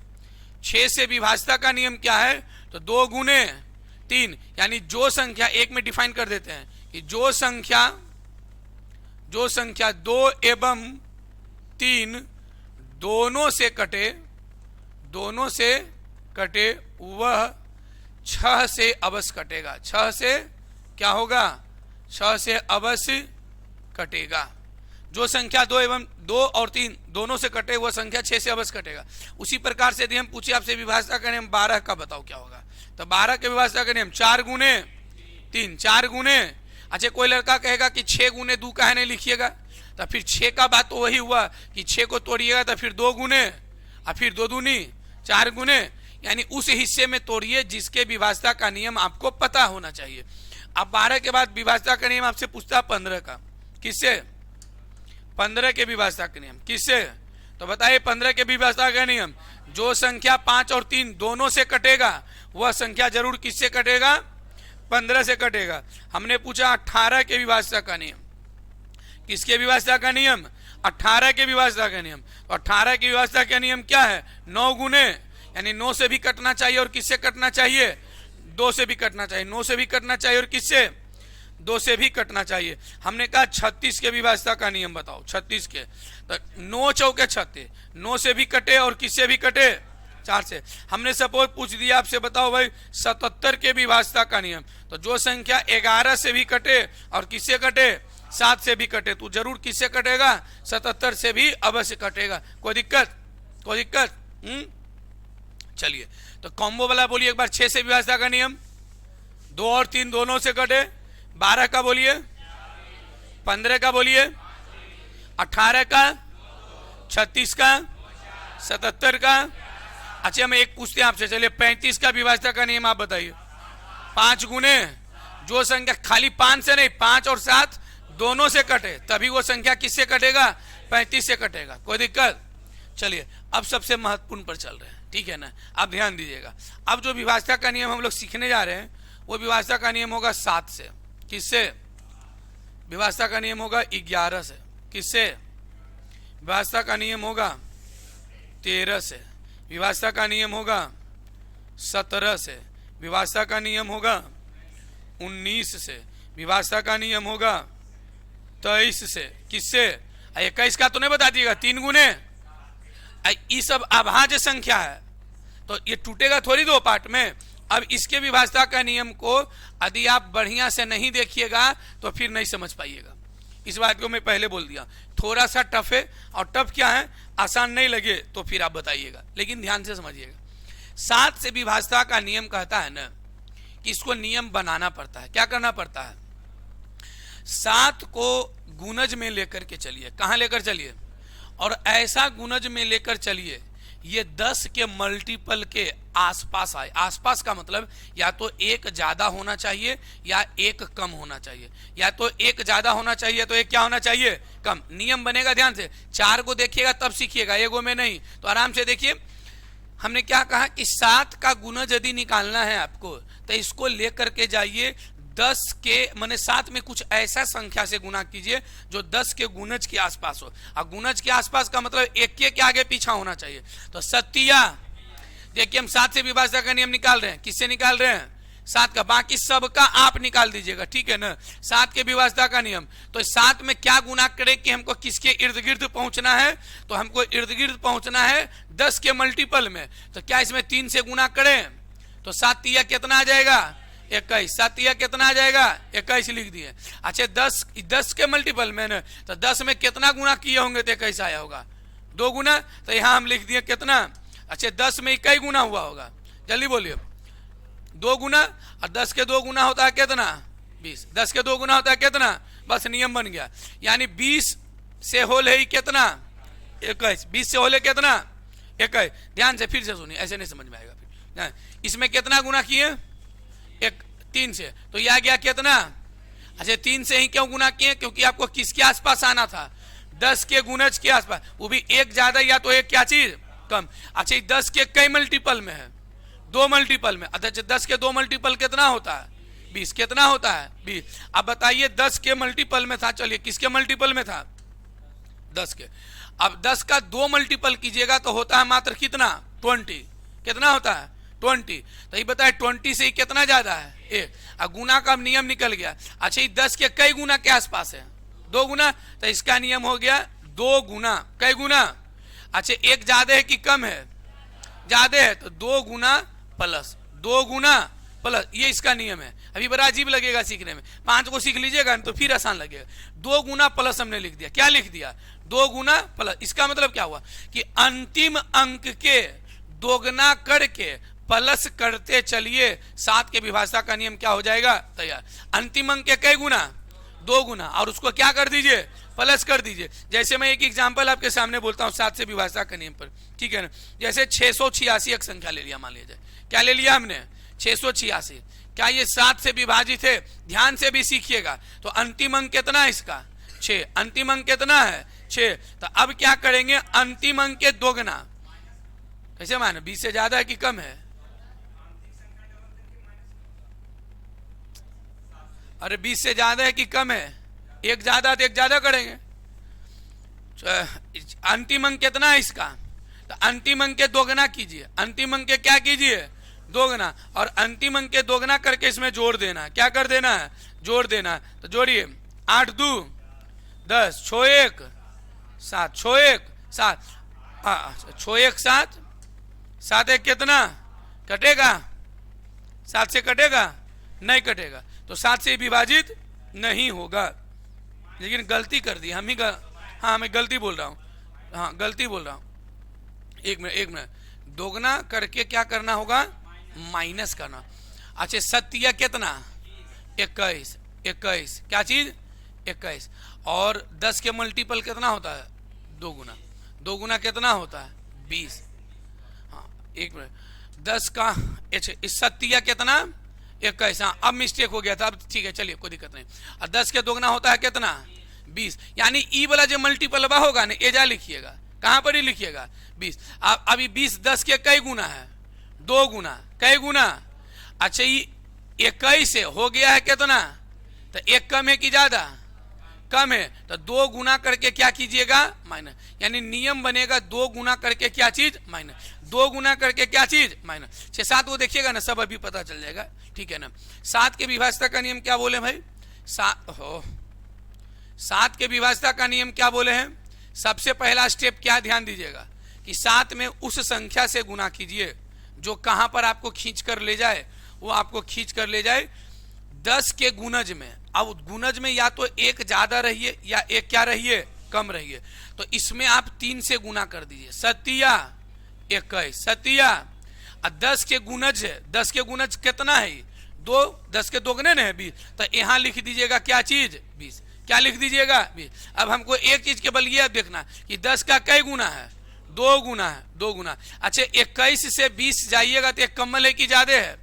6 से विभाजता का नियम क्या है, तो 2 गुने 3, यानी जो संख्या एक में डिफाइन कर देते हैं कि जो संख्या 2 एवं 3 दोनों से कटे वह 6 से अवश्य कटेगा। 6 से क्या होगा, 6 से अवश्य कटेगा। जो संख्या 2 और 3 दोनों से कटे वह संख्या 6 से अवश्य कटेगा। उसी प्रकार से यदि हम पूछे आपसे विभाजता का नियम 12 का बताओ क्या होगा, तो 12 के विभाजता का नियम 4 गुने 3, 4 गुने, अच्छा कोई लड़का कहेगा कि 6 गुने 2 काहे नहीं लिखिएगा, तो फिर 6 का बात तो वही हुआ कि 6 को तोड़िएगा तो फिर 2 गुने और फिर 2 दूनी 4 गुने, यानी उस हिस्से में तोड़िए जिसके विभाजता का नियम आपको पता होना चाहिए। अब 12 के बाद विभाजता का नियम आपसे पूछता है 15 का, किससे, 15 के विभाजता का नियम किससे, तो बताइए 15 के विभाजता का नियम, जो संख्या 5 और 3 दोनों से कटेगा वह संख्या जरूर किससे कटेगा, 15 से कटेगा। हमने पूछा 18 के विभाजता का नियम, किसके विभाजता का नियम, 18 के विभाजता का नियम। तो 18 के विभाजता का नियम क्या है, 9 गुने, यानी 9 से भी कटना चाहिए और किससे कटना चाहिए, 2 से भी कटना चाहिए, 9 से भी कटना चाहिए और किससे, 2 से भी कटना चाहिए। हमने कहा 36 के विभाजता का नियम बताओ, 36 के, तो 9 चौके 36, 9 से भी कटे और किससे भी कटे, 4 से। हमने सपोज पूछ दिया आपसे बताओ भाई 77 के विभाजता का नियम, तो जो संख्या 11 से भी कटे और किससे कटे, 7 से भी कटे, तो जरूर किससे कटेगा, 77 से भी अवश्य कटेगा। कोई दिक्कत, चलिए तो कॉम्बो वाला बोलिए एक बार, 6 से विभाजता का नियम, 2 और 3 दोनों से कटे, 12 का बोलिए, 15 का बोलिए, 18 का, 36 का, 77 का। अच्छा हम एक पूछते हैं आपसे, चलिए 35 का विभाजता का नियम आप बताइए, 5 गुने, जो संख्या खाली 5 से नहीं 5 और 7 दोनों से कटे तभी वो संख्या किससे कटेगा, 35 से कटेगा। कोई दिक्कत, चलिए अब सबसे महत्वपूर्ण पर चल रहे हैं, ठीक है ना, अब ध्यान दीजिएगा। अब जो विभाजता का नियम हम लोग सीखने जा रहे हैं वो विभाजता का नियम होगा 7 से, किससे, विभाजता का नियम होगा 11 से, किससे, विभाजता का नियम होगा 13 से, विभाजता का नियम होगा 17 से, विभाजता का नियम होगा 19 से, विभाजता का नियम होगा 23 से, किससे, 21 का तो नहीं बता दिएगा, 3 गुने, ये सब अभाज्य संख्या है तो ये टूटेगा थोड़ी 2 पार्ट में। अब इसके विभाजता का नियम को यदि आप बढ़िया से नहीं देखिएगा तो फिर नहीं समझ पाइएगा। इस बात को मैं पहले बोल दिया, थोड़ा सा टफ है, और टफ क्या है, आसान नहीं लगे तो फिर आप बताइएगा, लेकिन ध्यान से समझिएगा। 7 से विभाजता का नियम कहता है ना कि इसको नियम बनाना पड़ता है। क्या करना पड़ता है, 7 को गुणज में लेकर के चलिए, कहां लेकर चलिए, और ऐसा गुणज में लेकर चलिए ये 10 के मल्टीपल के आसपास आए। आसपास का मतलब या तो एक ज्यादा होना चाहिए या एक कम होना चाहिए, या तो एक ज्यादा होना चाहिए तो एक क्या होना चाहिए, कम। नियम बनेगा, ध्यान से 4 को देखिएगा तब सीखिएगा, एगो में नहीं। तो आराम से देखिए, हमने क्या कहा कि 7 का गुणज यदि निकालना है आपको तो इसको लेकर के जाइए 10 के माने 7 में कुछ ऐसा संख्या से गुना कीजिए जो 10 के गुणज के आसपास हो। और गुणज के आसपास का मतलब एक के आगे पीछा होना चाहिए। तो सत्या, देखिए हम 7 से विभाजता का नियम निकाल रहे हैं, किससे निकाल रहे हैं, 7 का, बाकी सबका आप निकाल दीजिएगा, ठीक है ना। 7 के विभाजता का नियम, तो 7 में क्या गुना करें कि हमको किसके इर्द गिर्द पहुंचना है, तो हमको इर्द गिर्द पहुंचना है 10 के मल्टीपल में। तो क्या इसमें 3 से गुना करें तो 7 तिया कितना आ जाएगा, 21, 7 तिया कितना आ जाएगा, 21 लिख दिए। अच्छा 10 के मल्टीपल में ना, तो 10 में कितना गुना किए होंगे तो 21 आया होगा, 2 गुना, तो यहां हम लिख दिए कितना, अच्छा 10 में कई गुना हुआ होगा, जल्दी बोलिए, 2 गुना, और 10 के 2 गुना होता है कितना, 20, 10 के 2 गुना होता है कितना, बस नियम बन गया। यानी 20 से होले ही कितना, 21, 20 से होले कितना, 21। ध्यान से फिर से सुनिए, ऐसे नहीं समझ में आएगा फिर। इसमें कितना गुना किए, 3 से, तो यह गया कितना, अच्छा 3 से ही क्यों गुना किए? क्योंकि आपको किसके आसपास आना था? 10 के गुणज के आसपास, वो भी एक ज्यादा या तो एक क्या चीज कम। अच्छा 10 के कई मल्टीपल में है? 2 मल्टीपल में। अच्छा 10 के 2 मल्टीपल कितना होता है? 20। कितना होता है? 20। अब बताइए 10 के मल्टीपल में था, चलिए किसके मल्टीपल में था? 10 के। अब 10 का 2 मल्टीपल कीजिएगा तो होता है मात्र कितना? 20। कितना होता है? 20। तो ये बताए 20 से ही कितना ज्यादा है? 1। अब गुना का नियम निकल गया। अच्छा ये 10 के कई गुना के आसपास है? 2 गुना। तो इसका नियम हो गया 2 गुना। कई गुना? अच्छा एक ज्यादा है कि कम है? ज्यादा है, तो 2 गुना प्लस 2 गुना प्लस, ये इसका नियम है। अभी बड़ा अजीब लगेगा सीखने में, 5 को सीख लीजिएगा तो फिर आसान लगेगा। 2 गुना प्लस हमने लिख दिया। क्या लिख दिया? 2 गुना प्लस। इसका मतलब क्या हुआ कि अंतिम अंक के दोगुना करके प्लस करते चलिए, 7 के विभाजता का नियम क्या हो जाएगा? तैयार। अंतिम अंक के कई गुना? 2 गुना, और उसको क्या कर दीजिए? प्लस कर दीजिए। जैसे मैं एक एग्जांपल आपके सामने बोलता हूं 7 से विभाजता का नियम पर, ठीक है ना। जैसे 686 एक संख्या ले लिया, मान लीजिए। क्या ले लिया हमने? 686। क्या ये 7 से विभाजित है? ध्यान से भी सीखिएगा। तो अंतिम अंक कितना है इसका? 6। अंतिम अंक कितना है? 6। तो अब क्या करेंगे? अंतिम अंक के दोगुना। कैसे माने? 20 से ज्यादा है कि कम है? अरे 20 से ज्यादा है कि कम है? एक ज्यादा तो एक ज्यादा करेंगे। अंतिम अंक कितना है इसका? तो अंतिम अंक के दोगुना कीजिए। अंतिम अंक के क्या कीजिए? दोगुना। और अंतिम अंक के दोगुना करके इसमें जोड़ देना। क्या कर देना है? जोड़ देना। तो जोड़िए, 8 2 10, 6 1 7, 6 1 7, 6 1 7, 7 1 कितना? कटेगा? 7 से कटेगा? नहीं कटेगा। तो 7 से विभाजित नहीं होगा। लेकिन गलती कर दी हम ही। हाँ मैं गलती बोल रहा हूँ, हाँ गलती बोल रहा हूँ। एक मिनट। दोगुना करके क्या करना होगा? माइनस करना। अच्छा सत्य कितना? 21। 21 क्या चीज? 21। और 10 के मल्टीपल कितना होता है? 2 गुना। 2 गुना कितना होता है? 20। हाँ एक मिनट। 10 का इस सत्य कितना? 21। हाँ अब मिस्टेक हो गया था, अब ठीक है चलिए कोई दिक्कत नहीं। और 10 के दोगुना होता है कितना? 20। यानी ई वाला जो मल्टीपल होगा ना, एजा लिखिएगा। कहां पर ही लिखिएगा? 20। अब अभी 20 10 के कई गुना है? 2 गुना। कई गुना? अच्छा ये 21 से हो गया है कितना? तो 1 कम है कि ज्यादा? कम है। तो 2 गुना करके क्या कीजिएगा? माइनस। यानी नियम बनेगा 2 गुना करके क्या चीज? माइनस। 2 गुना करके क्या चीज? माइनस। 6 7 वो देखिएगा ना, सब अभी पता चल जाएगा, ठीक है ना। 7 के विभाजता का नियम क्या बोले भाई? 7 के विभाजता का नियम क्या बोले हैं? सबसे पहला स्टेप क्या, ध्यान दीजिएगा कि 7 में उस संख्या से गुना कीजिए जो कहां पर आपको खींच कर ले जाए। वो आपको खींच कर ले जाए 10 के गुणज में। अब गुणज में या तो एक ज्यादा रहिए या एक क्या रहिए? कम रहिए। तो इसमें आप 3 से गुना कर दीजिए। सतिया 21 सतिया। 10 के गुणज है, 10 के गुणज कितना है? 2। 10 के दोगुने है 20। तो यहां लिख दीजिएगा क्या चीज? 20। क्या लिख दीजिएगा? 20। अब हमको एक चीज केवल ये देखना कि 10 का कई गुना है? 2 गुना है। 2 गुना। अच्छा 21 से 20 जाइएगा तो एक कमल है कि ज्यादा है?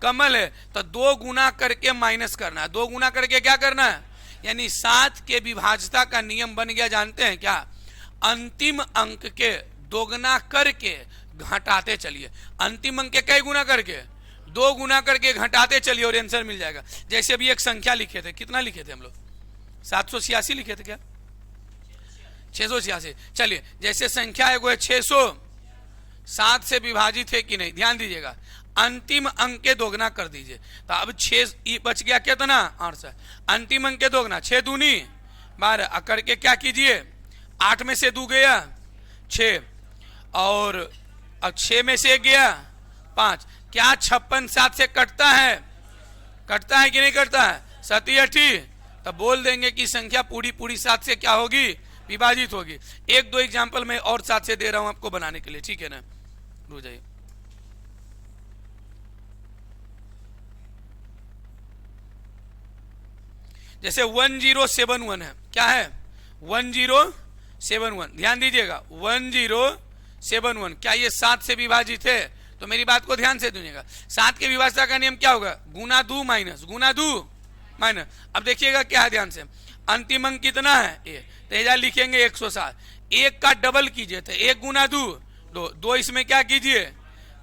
कमल है। तो 2 गुना करके माइनस करना है। 2 गुना करके क्या करना है? यानी 7 के विभाजता का नियम बन गया, जानते हैं क्या? अंतिम अंक के दोगुना करके घटाते चलिए। अंतिम अंक के कई गुना करके? 2 गुना करके घटाते चलिए और आंसर मिल जाएगा। जैसे अभी एक संख्या लिखे थे, कितना लिखे थे हम लोग? 786 लिखे थे क्या? 686। चलिए जैसे संख्या है वो है 600, 7 से विभाजित है कि नहीं, ध्यान दीजिएगा। अंतिम अंक के दोगुना कर दीजिए। तो अब 6 बच गया कितना? 8। अंतिम अंक के दोगुना 6 दूनी 12 करके क्या कीजिए? 8 में से 2 गया 6, और अब 6 में से गया 5। क्या 56 7 से कटता है? कटता है कि नहीं कटता है? 7 8। तब बोल देंगे कि संख्या पूरी पूरी 7 से क्या होगी? विभाजित होगी। 1 2 एग्जाम्पल मैं और 7 से दे रहा हूं आपको बनाने के लिए, ठीक है ना। रुक जाइए। जैसे 1071 है, क्या है? 1071। ध्यान दीजिएगा 1071। क्या ये 7 से विभाजित है? तो मेरी बात को ध्यान से सुनिएगा। 7 के विभाजता का नियम क्या होगा? गुना 2 माइनस गुना 2 माइनस। अब देखिएगा क्या है, ध्यान से, अंतिम अंक कितना है ए, तो इधर लिखेंगे 107। एक का डबल कीजिए तो 1 गुना 2 2, 2 इसमें क्या कीजिए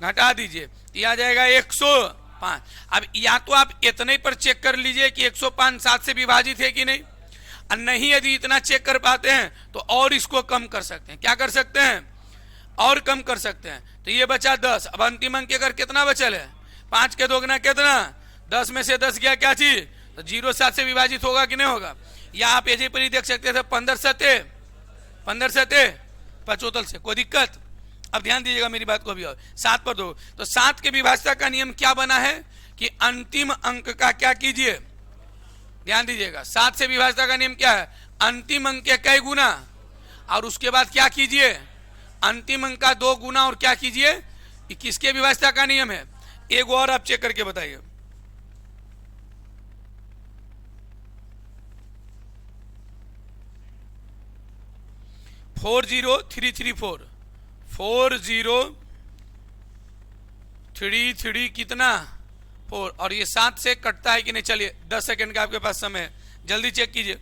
घटा दीजिए, ये आ जाएगा 105। अब या तो आप इतने पर चेक कर लीजिए कि 105 7 से विभाजित है कि नहीं, और नहीं यदि इतना चेक कर पाते हैं तो और इसको कम कर सकते हैं। क्या कर सकते हैं, और कम कर सकते हैं। तो ये बचा 10। अब अंतिम अंक अगर कितना बचल है, 5 के दोगुना कितना, 10 में से 10 गया क्या चीज, तो 0 7 से विभाजित होगा कि नहीं होगा। या आप ऐसे पर ही देख सकते थे 15 सते 75 से, कोई दिक्कत। अब ध्यान दीजिएगा मेरी बात को भी, और 7 पर 2, तो 7 के विभाज्यता का नियम क्या बना है कि अंतिम अंक का क्या कीजिए, ध्यान दीजिएगा, 7 से विभाज्यता का नियम क्या है, अंतिम अंक के कई गुना, और उसके बाद क्या कीजिए, अंतिम अंक का 2 गुना, और क्या कीजिए, किसके विभाज्यता का नियम है। एक और आप चेक करके बताइए, फोर 4033 कितना 4, और ये 7 से कटता है कि नहीं। चलिए 10 सेकंड का आपके पास समय है, जल्दी चेक कीजिए।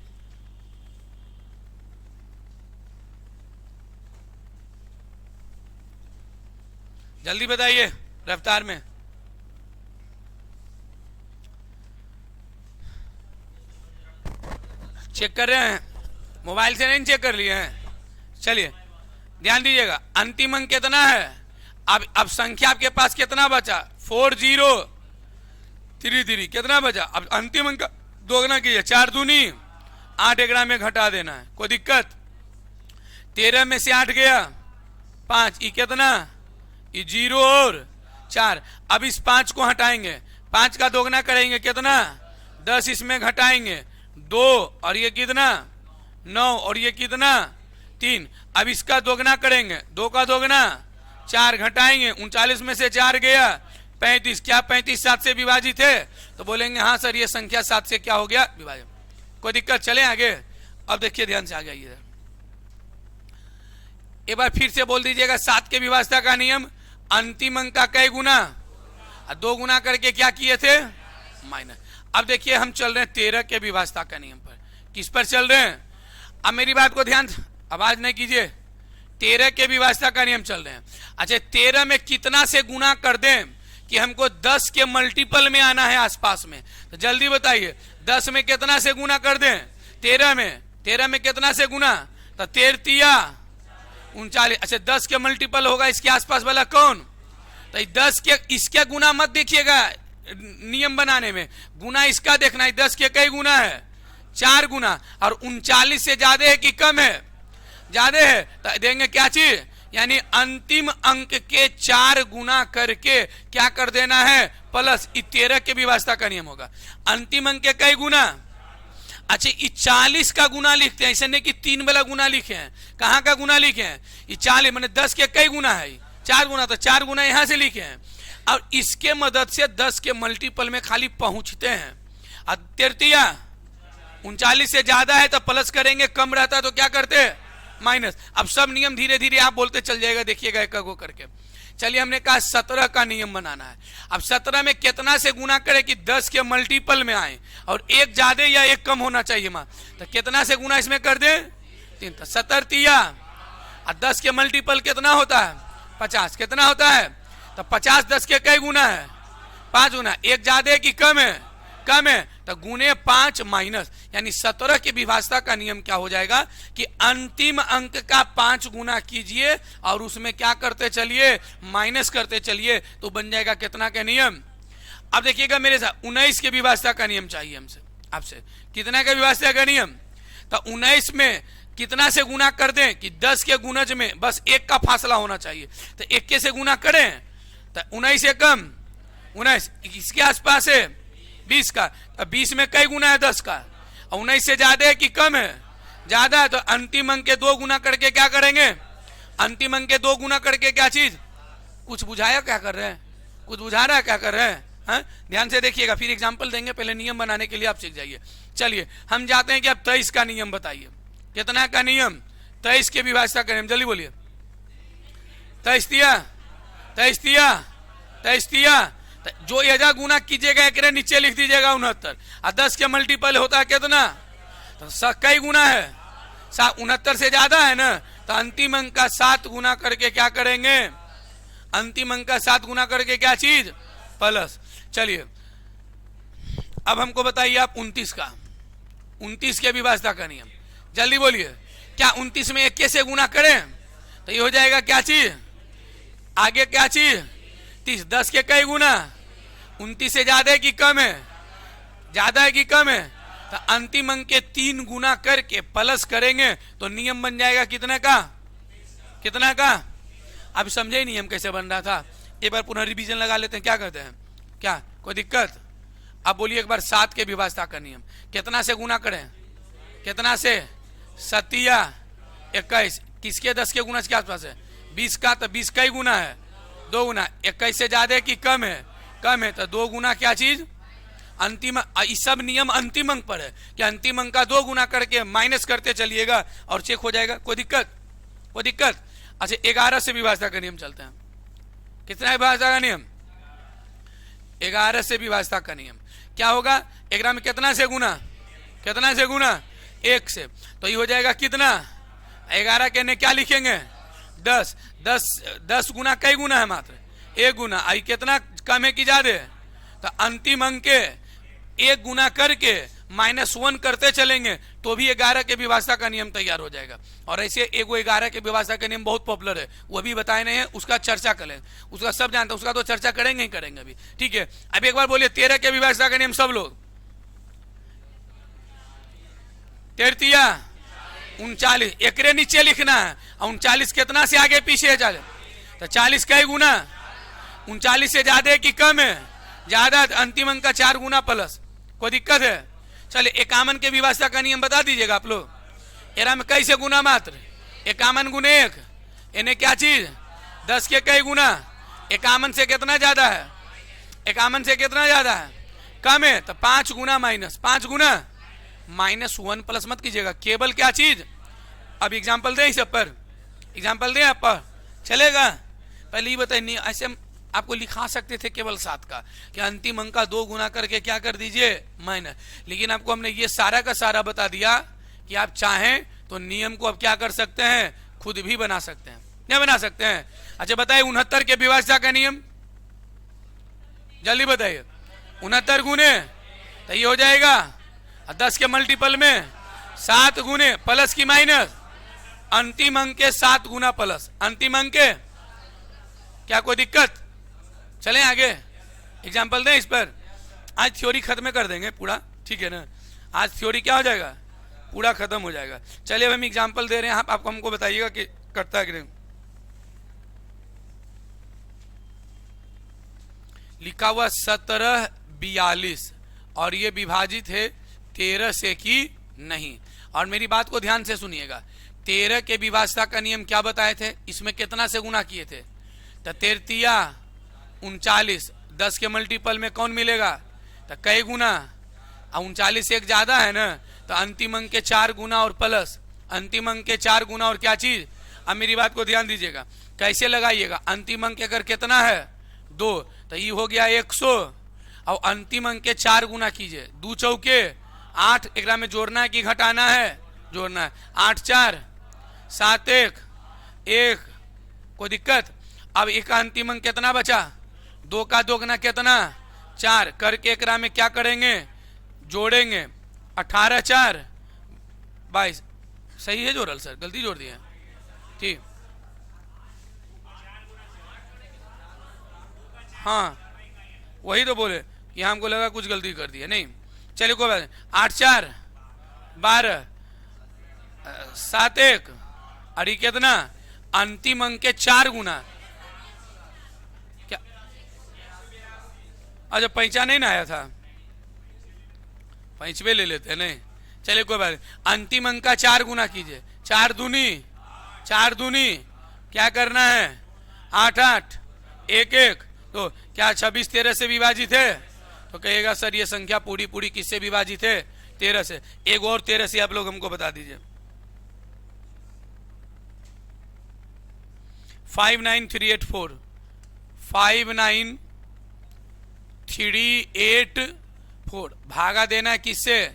जल्दी बताइए रफ्तार में। चेक कर रहे हैं, मोबाइल से नहीं चेक कर लिए हैं। चलिए ध्यान दीजिएगा, अंतिम अंक कितना है, अब संख्या आपके पास कितना बचा, 4033 कितना बचा। अब अंतिम अंक दोगुना कीजिए, 4 दूनी 8 एकड़ा में घटा देना है, कोई दिक्कत। 13 में से 8 गया 5, ये कितना, ये 0 और 4। अब इस 5 को हटाएंगे, 5 का दोगुना करेंगे कितना, 10 इसमें घटाएंगे 2, और ये कितना 9, और ये कितना 3। अब इसका दोगुना करेंगे, 2 का दोगुना 4, घटाएंगे 39 में से 4 गया 35। क्या 35 7 से विभाजित है, तो बोलेंगे हाँ सर ये संख्या 7 से क्या हो गया विभाजित, कोई दिक्कत। चले आगे। अब देखिए ध्यान से आगे आइए, एक बार फिर से बोल दीजिएगा, 7 के विभाज्यता का नियम, अंतिम अंक का कई गुना, 2 गुना करके क्या किए थे माइनस। अब देखिए हम चल रहे हैं 13 के विभाज्यता का नियम पर। किस पर चल रहे हैं, अब मेरी बात को ध्यान, आवाज नहीं कीजिए, 13 के विभाज्यता का नियम चल रहे हैं। अच्छा 13 में कितना से गुना कर दें कि हमको 10 के मल्टीपल में आना है आसपास में, तो जल्दी बताइए 10 में कितना से गुना कर दें, 13 में कितना से गुना, तो 13 39। अच्छा 10 के मल्टीपल होगा इसके आसपास वाला कौन, तो 10 के, इसके गुना मत देखिएगा नियम बनाने में, गुना इसका देखना है। 10 के कई गुना है, 4 गुना, और 39 से ज्यादा है कि कम है, ज्यादा है, तो देंगे क्या चीज, यानी अंतिम अंक के 4 गुना करके क्या कर देना है प्लस। 13 के विभाज्यता का नियम होगा, अंतिम अंक के कई गुना। अच्छा ये 40 का गुना लिखते हैं, ऐसे नहीं कि 3 वाला गुना लिखे हैं, कहाँ का गुना लिखे हैं, ये 40 मैंने 10 के कई गुना है, 4 गुना, तो 4 गुना यहां से लिखे हैं, और इसके मदद से 10 के मल्टीपल में खाली पहुंचते हैं। और 33 39 से ज्यादा है तो प्लस करेंगे, कम रहता है तो क्या करते हैं माइनस। अब सब नियम धीरे धीरे आप बोलते चल जाएगा, देखिएगा एक को करके। चलिए हमने कहा 17 का नियम बनाना है। अब 17 में कितना से गुना करें कि 10 के मल्टीपल में आए, और एक ज्यादा या एक कम होना चाहिए मां, तो कितना से गुना इसमें कर दे 3, तो 17 तिया, और 10 के मल्टीपल कितना होता है 50, कितना होता है, तो 50 10 के कई गुना है 5 गुना, एक ज्यादा है कि कम है, कम है, तो गुने 5 माइनस, यानी 17 की विभाज्यता का नियम क्या हो जाएगा कि अंतिम अंक का 5 गुना कीजिए और उसमें क्या करते चलिए माइनस करते चलिए, तो बन जाएगा कितना का नियम। अब देखिएगा मेरे साथ 19 के विभाज्यता का नियम चाहिए हमसे, आपसे कितना का विभाज्यता का नियम, तो 19 में कितना से गुना कर दें कि 10 के गुणज में बस 1 का फासला होना चाहिए, तो 1 के से गुना करें तो 19 से कम 19, इसके आसपास है 20 का, तो 20 में कई गुना है 10 का, 19 से ज्यादा है कि कम है, ज्यादा है, तो अंतिम अंक के 2 गुना करके क्या करेंगे, अंतिम अंक के 2 गुना करके क्या चीज, कुछ बुझाया क्या कर रहे हैं, कुछ बुझा रहा है क्या कर रहे हैं, हाँ? ध्यान से देखिएगा, फिर एग्जाम्पल देंगे, पहले नियम बनाने के लिए आप सीख जाइए। चलिए हम जाते हैं कि आप 23 का नियम बताइए, कितना का नियम, 23 के विभाज्यता का नियम, जल्दी बोलिए। 23 तिया 23 तिया 23 तिया तो जो यजा गुना कीजिएगा एक नीचे लिख दीजिएगा 69, और 10 के मल्टीपल होता है कितना, तो कई गुना है 69 से ज्यादा है ना, तो अंतिम अंक का 7 गुना करके क्या करेंगे, अंतिम अंक का 7 गुना करके क्या चीज, प्लस। चलिए अब हमको बताइए आप 29 का, 29 के विभाज्यता का नियम, जल्दी बोलिए। क्या 29 में 21 से गुना करें तो ये हो जाएगा क्या चीज, आगे क्या चीज 30, 10 के कई गुना, 29 से ज्यादा है कि कम है, ज्यादा है कि कम है, तो अंतिम अंक के 3 गुना करके प्लस करेंगे तो नियम बन जाएगा कितने का, कितना का। अब समझे नियम कैसे बन रहा था, एक बार पुनः रिवीजन लगा लेते हैं, क्या करते हैं, क्या कोई दिक्कत। अब बोलिए एक बार 7 के विभाज्यता का नियम, कितना से गुना करें, कितना से, 7 21, किसके 10 के गुना के आसपास है, 20 का, तो 20 का ही गुना है, 2 गुना, 21 से ज्यादा है कि कम है, कम है, तो 2 गुना क्या चीज, अंतिम। इस सब नियम अंतिम अंक पर है कि अंतिम अंक का 2 गुना करके माइनस करते चलिएगा और चेक हो जाएगा, कोई दिक्कत, कोई दिक्कत। अच्छा 11 से विभाज्यता का नियम चलते हैं, कितना विभाज्यता का नियम, 11 से विभाज्यता का नियम क्या होगा, 11 में कितना से गुना, कितना से गुना, 1 से, तो ये हो जाएगा कितना, 11 के ने क्या लिखेंगे 10, 10 गुना कई गुना है, मात्र 1 गुना, आई कितना कम है कि ज्यादा है, तो अंतिम अंक के 1 गुना करके -1 करते चलेंगे तो भी 11 के विभाज्यता का नियम तैयार हो जाएगा। और ऐसे एक 11 के विभाज्यता का नियम बहुत पॉपुलर है, वो भी बताए नहीं है, उसका चर्चा करें, उसका सब जानते हैं, उसका तो चर्चा करेंगे ही करेंगे अभी, ठीक है। अब एक बार बोलिए 13 के विभाज्यता का नियम सब लोग, 13 39, एक नीचे लिखना है, और 39 कितना से आगे पीछे है, 40, तो 40 कई गुना, 39 से ज्यादा है कि कम है, ज्यादा, अंतिम अंक का 4 गुना प्लस, कोई दिक्कत है। चलिए 51 के विभाज्यता का नियम बता दीजिएगा आप लोग, एरा में कैसे गुना, मात्र 51 गुने 1, इन्हें क्या चीज 10 के कई गुना, 51 से कितना ज्यादा है, 51 से कितना ज्यादा है, कम है, तो 5 गुना माइनस, 5 गुना -1 प्लस मत कीजिएगा, केवल क्या चीज। अब एग्जाम्पल दें इस सब पर, एग्जाम्पल दें आप पर, चलेगा। पहले ये बताइए, ऐसे आपको लिखा सकते थे केवल 7 का कि अंतिम अंक का 2 गुना करके क्या कर दीजिए माइनस, लेकिन आपको हमने ये सारा का सारा बता दिया कि आप चाहें तो नियम को अब क्या कर सकते हैं, खुद भी बना सकते हैं, नहीं बना सकते हैं। अच्छा बताइए 69 के विभाज्यता का नियम, जल्दी बताइए, 69 गुने, तो ये हो जाएगा 10 के मल्टीपल में 7 गुने प्लस की माइनस, अंतिम अंक के 7 गुना प्लस, अंतिम अंक के, क्या कोई दिक्कत। चलें आगे, एग्जाम्पल दें इस पर, आज थ्योरी खत्म कर देंगे पूरा, ठीक है ना, आज थ्योरी क्या हो जाएगा, पूरा खत्म हो जाएगा। चलिए अब हम एग्जाम्पल दे रहे हैं, आप आपको हमको बताइएगा कि करता है कि नहीं। लिखा हुआ 1742 और ये विभाजित है 13 से कि नहीं। और मेरी बात को ध्यान से सुनिएगा, 13 के विभाज्यता का नियम क्या बताए थे, इसमें कितना से गुना किए थे, तो 13 39, 10 के मल्टीपल में कौन मिलेगा, तो कई गुना, और 39 से एक ज्यादा है ना, तो अंतिम अंक के 4 गुना और प्लस, अंतिम अंक के 4 गुना और क्या चीज। अब मेरी बात को ध्यान दीजिएगा, कैसे लगाइएगा, अंतिम अंक अगर कितना है 2, तो ये हो गया 100, और अंतिम अंक के 4 गुना कीजिए, 2 चौके 8, एक में जोड़ना है कि घटाना है, जोड़ना है, 8 4 7 1 1, कोई दिक्कत। अब एक अंतिम अंक कितना बचा, 2 का 2 गुना कितना 4 करके एक में क्या करेंगे, जोड़ेंगे, 18 4 22, सही है जोड़ल सर, गलती जोड़ दिया, ठीक, हाँ वही तो बोले कि हमको लगा कुछ गलती कर दी है, नहीं चलिए कोई बात नहीं, 8 4 12 7 1, और ये कितना, अंतिम अंक के 4 गुना, क्या, अच्छा पैंचा नहीं ना आया था, पैंचवे ले लेते हैं, नहीं चलिए कोई बात नहीं, अंतिम अंक का 4 गुना कीजिए, 4 दूनी क्या करना है, 8 8 1 1, तो क्या 26 13 से विभाजित है, तो कहेगा सर ये संख्या पूरी पूरी किससे विभाजित है, 13 से। एक और 13 से आप लोग हमको बता दीजिए, 59384, 384 भागा देना है किससे?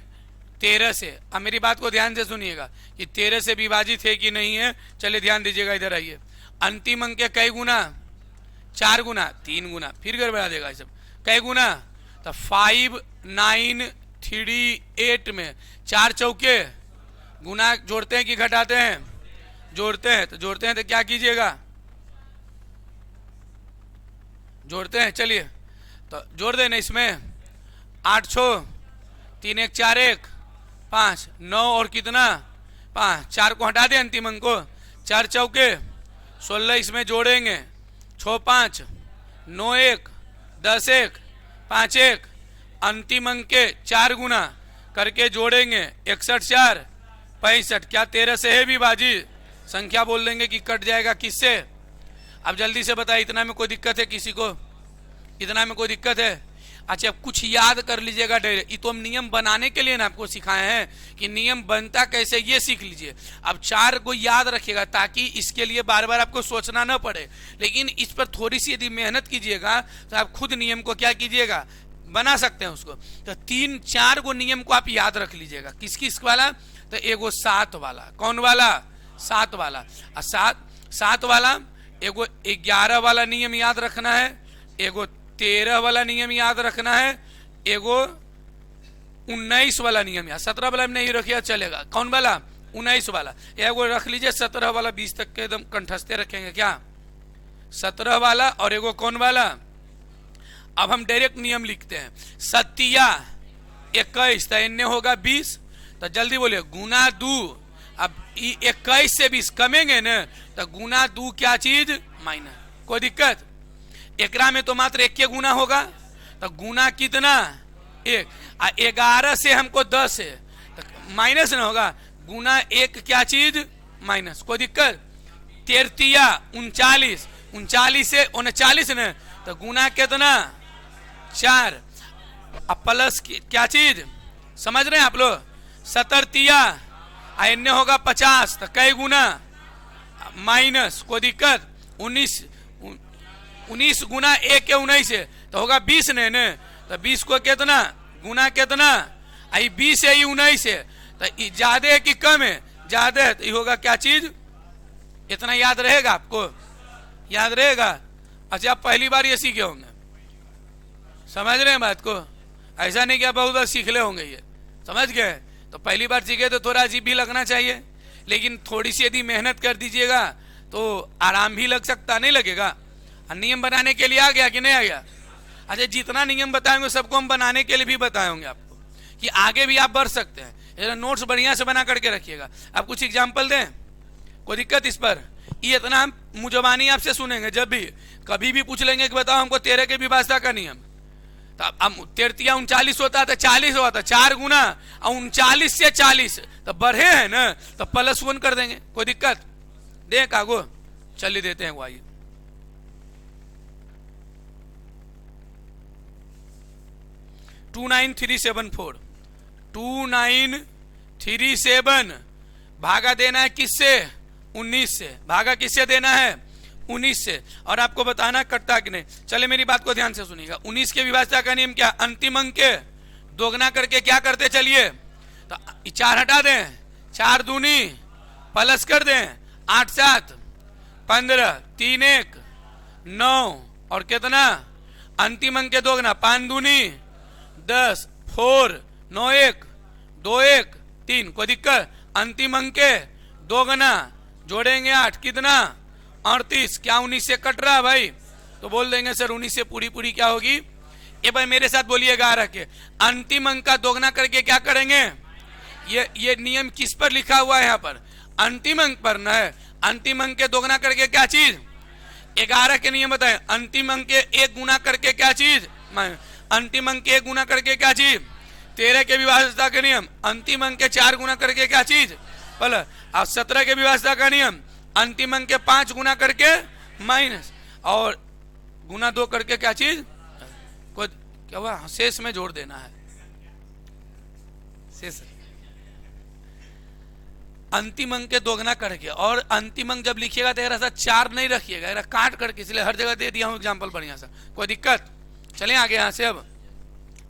13 से। अब मेरी बात को ध्यान से सुनिएगा कि 13 से विभाजित है कि नहीं है। चलिए ध्यान दीजिएगा, इधर आइए। अंतिम अंक के कई गुना? 4 गुना, 3 गुना, फिर गड़बड़ा देगा ये सब। कई गुना? तो 5938 में 4 चौके गुना जोड़ते हैं कि घटाते हैं? जोड़ते हैं। तो जोड़ते हैं तो क्या कीजिएगा? जोड़ते हैं। चलिए तो जोड़ देना इसमें 8 6 3 1 4 1 5 9 और कितना? 5। 4 को हटा दें अंतिम अंक को। 4 चौके 16 इसमें जोड़ेंगे। 6 5 9 1 10 1 5 1 अंतिम अंक के 4 गुना करके जोड़ेंगे। 61 4 65। क्या 13 से है विभाजित? संख्या बोल देंगे कि कट जाएगा किससे? अब जल्दी से बताइए, इतना में कोई दिक्कत है किसी को? इतना में कोई दिक्कत है? अच्छा, अब कुछ याद कर लीजिएगा। ये तो हम नियम बनाने के लिए ना आपको सिखाए हैं कि नियम बनता कैसे, ये सीख लीजिए। अब 4 को याद रखिएगा ताकि इसके लिए बार बार आपको सोचना ना पड़े। लेकिन इस पर थोड़ी सी यदि मेहनत कीजिएगा तो आप खुद नियम को क्या कीजिएगा? बना सकते हैं उसको। तो 3 4 को नियम को आप याद रख लीजिएगा। किस किस वाला? तो एगो 7 वाला। कौन वाला? 7 वाला। और 7 वाला एगो 11 वाला नियम याद रखना है, एगो 13 वाला नियम याद रखना है, एगो 19 वाला नियम याद। 17 वाला नहीं रखिए चलेगा। कौन वाला? 19 वाला। एगो रख लीजिए 17 वाला, 20 तक के एकदम कंठस्थे रखेंगे। क्या? 17 वाला। और एगो कौन वाला? अब हम डायरेक्ट नियम लिखते हैं। 7 21 तो इन्ने होगा 20। तो जल्दी बोलिए, गुना 2। अब 21 से 20 कमेंगे न, तो गुना 2 क्या चीज? माइनस। कोई दिक्कत? एकरा में तो मात्र 1 के गुना होगा। तो गुना कितना? 1। 11 से हमको 10 है तो माइनस न होगा। गुना 1 क्या चीज? माइनस। कोई दिक्कत? 33 39, 39 से 39 न, तो गुना कितना? 4। अब प्लस क्या चीज? समझ रहे हैं आप लोग? 17 इन्ने होगा 50, तो कई गुना? माइनस। कोई दिक्कत? 19 गुना 1 के 19 है तो होगा 20 ने न, तो 20 को कितना? गुना कितना? आई 20 है, 19 है, तो ज्यादा है कि कम है? ज्यादा है, तो ये होगा क्या चीज? इतना याद रहेगा आपको? याद रहेगा? अच्छा, आप पहली बार ये सीखे होंगे। समझ रहे हैं बात को? ऐसा नहीं कि आप बहुत बार सीख ले होंगे। ये समझ गए? तो पहली बार सीखे तो थोड़ा अजीब भी लगना चाहिए, लेकिन थोड़ी सी यदि मेहनत कर दीजिएगा तो आराम भी लग सकता, नहीं लगेगा? नियम बनाने के लिए आ गया कि नहीं आ गया? अच्छा, जितना नियम बताएंगे सबको हम बनाने के लिए भी बताए होंगे आपको कि आगे भी आप बढ़ सकते हैं। ये नोट्स बढ़िया से बना करके रखिएगा। आप कुछ एग्जाम्पल दें? कोई दिक्कत इस पर? ये इतना हम मुजबानी आपसे सुनेंगे। जब भी कभी भी पूछ लेंगे कि बताओ हमको 13 के विभाजता का नियम, तो अब 33 39 होता था, 40 होता, 4 गुना 39 से 40 तो बढ़े हैं ना, तो +1 कर देंगे। कोई दिक्कत? दें कागो? चलिए देते हैं वो। आइए 29374 29374 भागा देना है किससे? 19 से। भागा किससे देना है? 19 से। और आपको बताना कटता कि नहीं। चले मेरी बात को ध्यान से सुनिएगा। 19 के विभाजता का नियम क्या? अंतिम अंक के दोगुना करके क्या करते? चलिए तो 4 हटा दें, 4 दूनी प्लस कर दें, 8 7 15 3 1 9 और कितना? अंतिम अंक के दोगुना, 5 दूनी 10 4 9 1 2 1 3। कोई दिक्कत? अंतिम अंक के दोगुना जोड़ेंगे 8, कितना? 38। क्या 19 से कट रहा है भाई? तो बोल देंगे सर 19 से पूरी पूरी क्या होगी? ये भाई मेरे साथ बोलिएगा आ रखे, अंतिम अंक का दोगुना करके क्या करेंगे? ये नियम किस पर लिखा हुआ है? यहाँ पर अंतिम अंक पर न है। अंतिम अंक के दोगुना करके क्या चीज? 11 के नियम बताए। अंतिम अंक के 1 गुना करके क्या चीज? अंतिम अंक के 1 गुना करके क्या चीज? 13 के विभाजता के नियम। अंतिम अंक के 4 गुना करके क्या चीज? प्लस। और 17 के विभाजता का नियम, अंतिम अंक के 5 गुना करके माइनस, और गुना 2 करके क्या चीज? को क्या हुआ? शेष में जोड़ देना है। शेष अंतिम अंक के दोगुना करके। और अंतिम अंक जब लिखिएगा तो ऐसा 4 नहीं रखिएगा, काट करके, इसलिए हर जगह दे दिया हूं एग्जाम्पल बढ़िया सा। कोई दिक्कत? चलें आगे यहां से। अब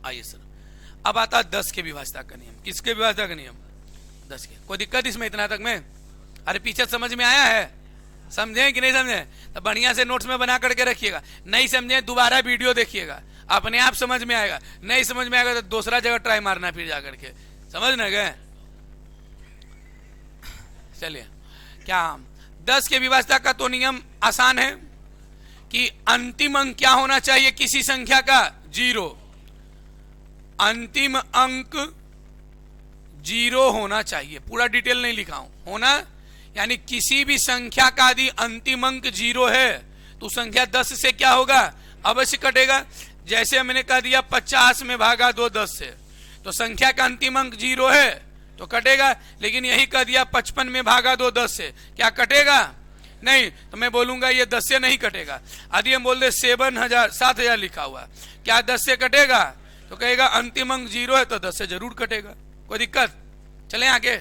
आइए सर, अब आता है 10 के विभाजता का नियम। किसके विभाजता का नियम? 10 के। कोई दिक्कत इसमें इतना तक में? अरे पीछे समझ में आया है? समझे कि नहीं समझे? तो बढ़िया से नोट्स में बना करके रखिएगा। नहीं समझे दोबारा वीडियो देखिएगा, अपने आप समझ में आएगा। नहीं समझ में आएगा तो दूसरा जगह ट्राई मारना फिर जा करके। समझ न गए? चलिए, क्या 10 के विभाजता का तो नियम आसान है कि अंतिम अंक क्या होना चाहिए किसी संख्या का? 0। अंतिम अंक 0 होना चाहिए। पूरा डिटेल नहीं लिखा हूं, होना यानी किसी भी संख्या का यदि अंतिम अंक 0 है तो संख्या 10 से क्या होगा? अवश्य कटेगा। जैसे मैंने कह दिया 50 में भागा 2 10 से, तो संख्या का अंतिम अंक 0 है तो कटेगा। लेकिन यही कह दिया 55 में भागा 2 10 से, क्या कटेगा? नहीं। तो मैं बोलूंगा ये 10 से नहीं कटेगा। यदि हम बोल दे 7000 लिखा हुआ, क्या 10 से कटेगा? तो कहेगा अंतिम अंक 0 है तो 10 से जरूर कटेगा। कोई दिक्कत? चलें आगे,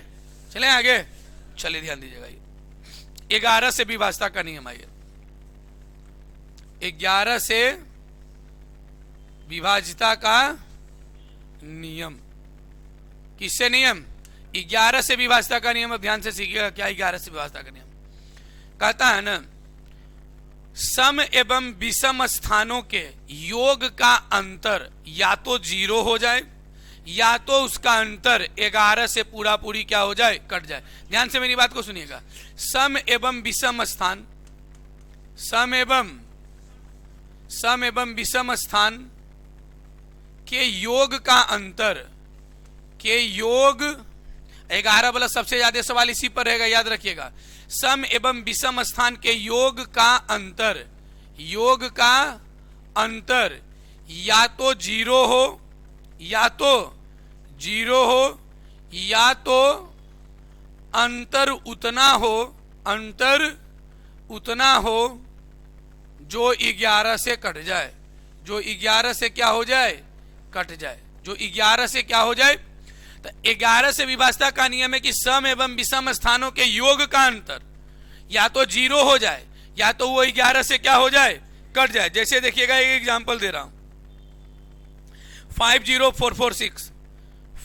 चलें आगे। चलिए ध्यान दीजिएगा, ये 11 से विभाजता का नियम आइए। 11 से विभाजिता का नियम। किससे नियम? 11 से विभाजता का नियम। अब ध्यान से सीखिएगा क्या 11 से विभाजता का नियम कहता है ना, सम एवं विषम स्थानों के योग का अंतर या तो 0 हो जाए या तो उसका अंतर 11 से पूरा पूरी क्या हो जाए? कट जाए। ध्यान से मेरी बात को सुनिएगा। सम एवं विषम स्थान, सम एवं विषम स्थान के योग का अंतर, के योग 11 वाला सबसे ज्यादा सवाल इसी पर रहेगा, याद रखिएगा। सम एवं विषम स्थान के योग का अंतर, योग का अंतर या तो 0 हो, या तो 0 हो, या तो अंतर उतना हो, अंतर उतना हो जो 11 से कट जाए, जो 11 से क्या हो जाए? कट जाए। जो 11 से क्या हो जाए? तो 11 से विभाजता का नियम है कि सम एवं विषम स्थानों के योग का अंतर या तो 0 हो जाए या तो वो 11 से क्या हो जाए? कट जाए। जैसे देखिएगा, एक एग्जांपल दे रहा हूं। 50446,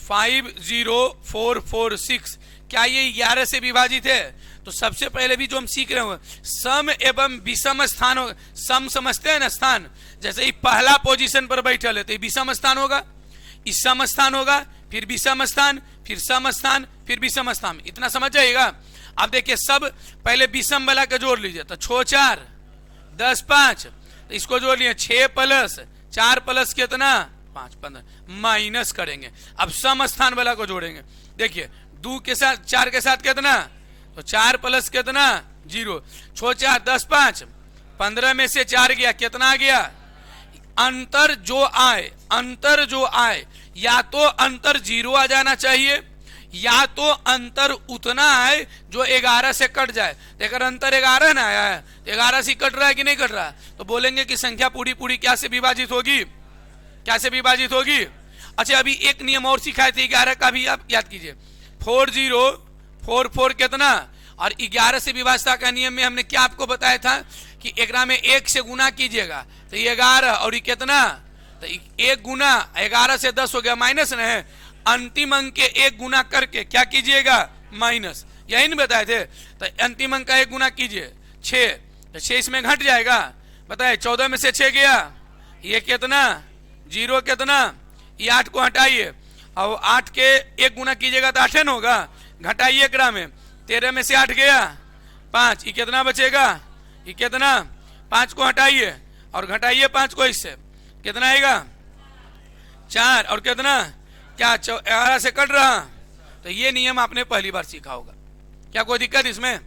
50446 क्या ये 11 से विभाजित है? तो सबसे पहले भी जो हम सीख रहे हैं सम एवं विषम स्थान, सम समझते हैं ना स्थान, जैसे ही पहला पोजीशन पर बैठल है तो विषम स्थान होगा, इस सम स्थान होगा, फिर विषम स्थान, फिर सम स्थान, फिर विषम स्थान। इतना समझ जाइएगा। अब देखिए, सब पहले विषम वाला का जोड़ लीजिए तो 6 4 10 5, तो इसको जोड़ लिए 6 प्लस 4 प्लस कितना? 5 15, माइनस करेंगे। अब सम स्थान वाला को जोड़ेंगे। देखिए 2 के साथ 4 के साथ कितना? तो 4 प्लस कितना? 0। 6 4 10 5, 15 में से 4 गया, कितना गया? अंतर जो आए, अंतर जो आए, या तो अंतर 0 आ जाना चाहिए या तो अंतर उतना आए जो 11 से कट जाए। अगर अंतर 11 ना आया है तो 11 से कट रहा है कि नहीं कट रहा है, तो बोलेंगे कि संख्या पूरी पूरी क्या से विभाजित होगी? क्या से विभाजित होगी? अच्छा, अभी एक नियम और सिखाए थे 11 का भी, आप याद कीजिए। 4044 कितना? और 11 से विभाजता का नियम में हमने क्या आपको बताया था कि 11 में 1 से गुना कीजिएगा तो ये 11, और ये कितना? तो 1 गुना 11 से 10 हो गया, माइनस न है। अंतिम अंक के 1 गुना करके क्या कीजिएगा? माइनस। यही नहीं बताए थे? तो अंतिम अंक का 1 गुना कीजिए 6, तो 6 इसमें घट जाएगा। बताए 14 में से 6 गया, ये कितना? 0 कितना? ये 8 को हटाइए और 8 के 1 गुना कीजिएगा तो 8 न होगा, घटाइए 11 में। 13 में से 8 गया 5, ये कितना बचेगा? ये कितना? 5 को हटाइए और घटाइए 5 को, इससे कितना आएगा? 4, और कितना? क्या 11 से कट रहा? तो ये नियम आपने पहली बार सीखा होगा। क्या कोई दिक्कत इसमें?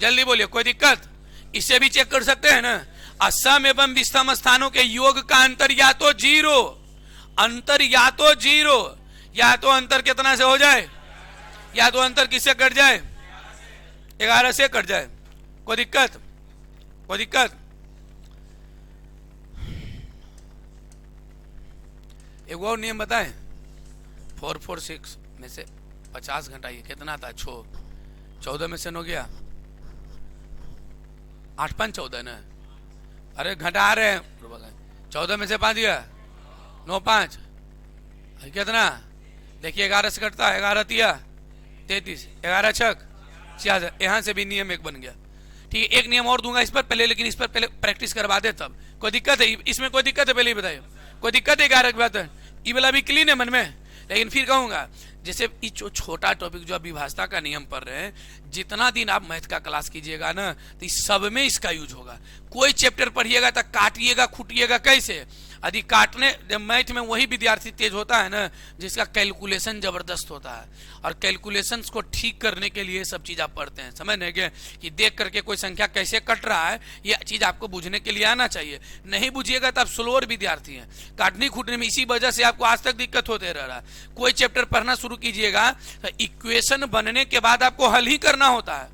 जल्दी बोलिए, कोई दिक्कत? इससे भी चेक कर सकते हैं ना। असम एवं विषम स्थानों के योग का अंतर या तो 0, अंतर या तो 0, या तो अंतर कितना से हो जाए? या तो अंतर किससे कट जाए? 11 से कट जाए। कोई दिक्कत? कोई दिक्कत? एक और नियम बताएं। 446 में से 50 घटाइए, कितना था? 6। 14 में से 9 गया, 8 5 14 ना। अरे घटा रहे हैं, 14 में से 5 गया 9 5 कितना, देखिए 11 से कटता है, 11 तिया 33, 11 छक 66। यहाँ से भी नियम एक बन गया। ठीक है, एक नियम और दूंगा इस पर पहले, लेकिन इस पर पहले प्रैक्टिस करवा दे तब। कोई दिक्कत है इसमें? कोई दिक्कत है? पहले ही बताइए, कोई दिक्कत है? 11 की बात है, ये वाला भी क्लीन है मन में। लेकिन फिर कहूंगा, जैसे ये छोटा टॉपिक जो अभिभाषा का नियम पढ़ रहे हैं, जितना दिन आप मैथ का क्लास कीजिएगा ना, तो इस सब में इसका यूज होगा। कोई चैप्टर पढ़िएगा तो काटिएगा खूटिएगा कैसे? यदि काटने, जब मैथ में वही विद्यार्थी तेज होता है ना जिसका कैलकुलेशन जबरदस्त होता है, और कैलकुलेशंस को ठीक करने के लिए सब चीज आप पढ़ते हैं। समझने के कि देख करके कोई संख्या कैसे कट रहा है, ये चीज आपको बुझने के लिए आना चाहिए। नहीं बुझिएगा तो आप स्लोअर विद्यार्थी हैं, काटने खूटने में। इसी वजह से आपको आज तक दिक्कत होते रह रहा है। कोई चैप्टर पढ़ना शुरू कीजिएगा तो इक्वेशन बनने के बाद आपको हल ही करना होता है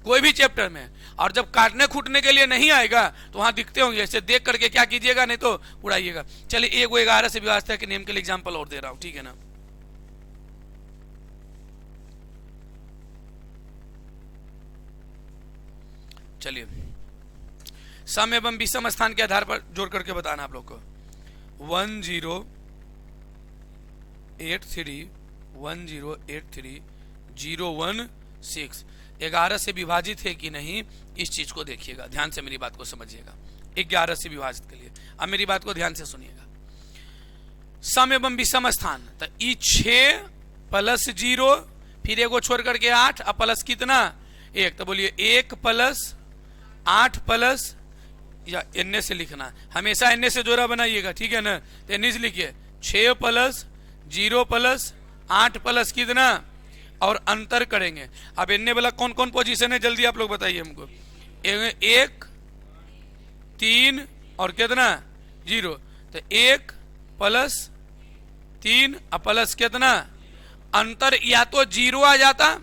कोई भी चैप्टर में, और जब काटने खूटने के लिए नहीं आएगा तो वहां दिखते होंगे, ऐसे देख करके क्या कीजिएगा, नहीं तो उड़ाइएगा। चलिए एक 11 से व्यवस्था के नियम के लिए एग्जांपल और दे रहा हूं, ठीक है ना। चलिए, सम एवं विषम स्थान के आधार पर जोड़ करके बताना आप लोग को। 1083 016 11 से विभाजित है कि नहीं, इस चीज को देखिएगा, ध्यान से मेरी बात को समझिएगा। 11 से विभाजित के लिए अब मेरी बात को ध्यान से सुनिएगा। सम एवं विषम स्थान, तो ई 6 प्लस 0 फिर एगो छोड़ करके 8 अब प्लस कितना 1, तो बोलिए 1 प्लस 8 प्लस, या एन से लिखना, हमेशा एन से जोड़ा बनाइएगा, ठीक है ना। तो एन से लिखिए 6 प्लस 0 प्लस 8 प्लस कितना, और अंतर करेंगे। अब एन वाला कौन कौन पोजीशन है जल्दी आप लोग बताइए हमको। 1 3 और कितना 0, तो 1 प्लस 3 प्लस कितना, अंतर या तो 0 आ जाता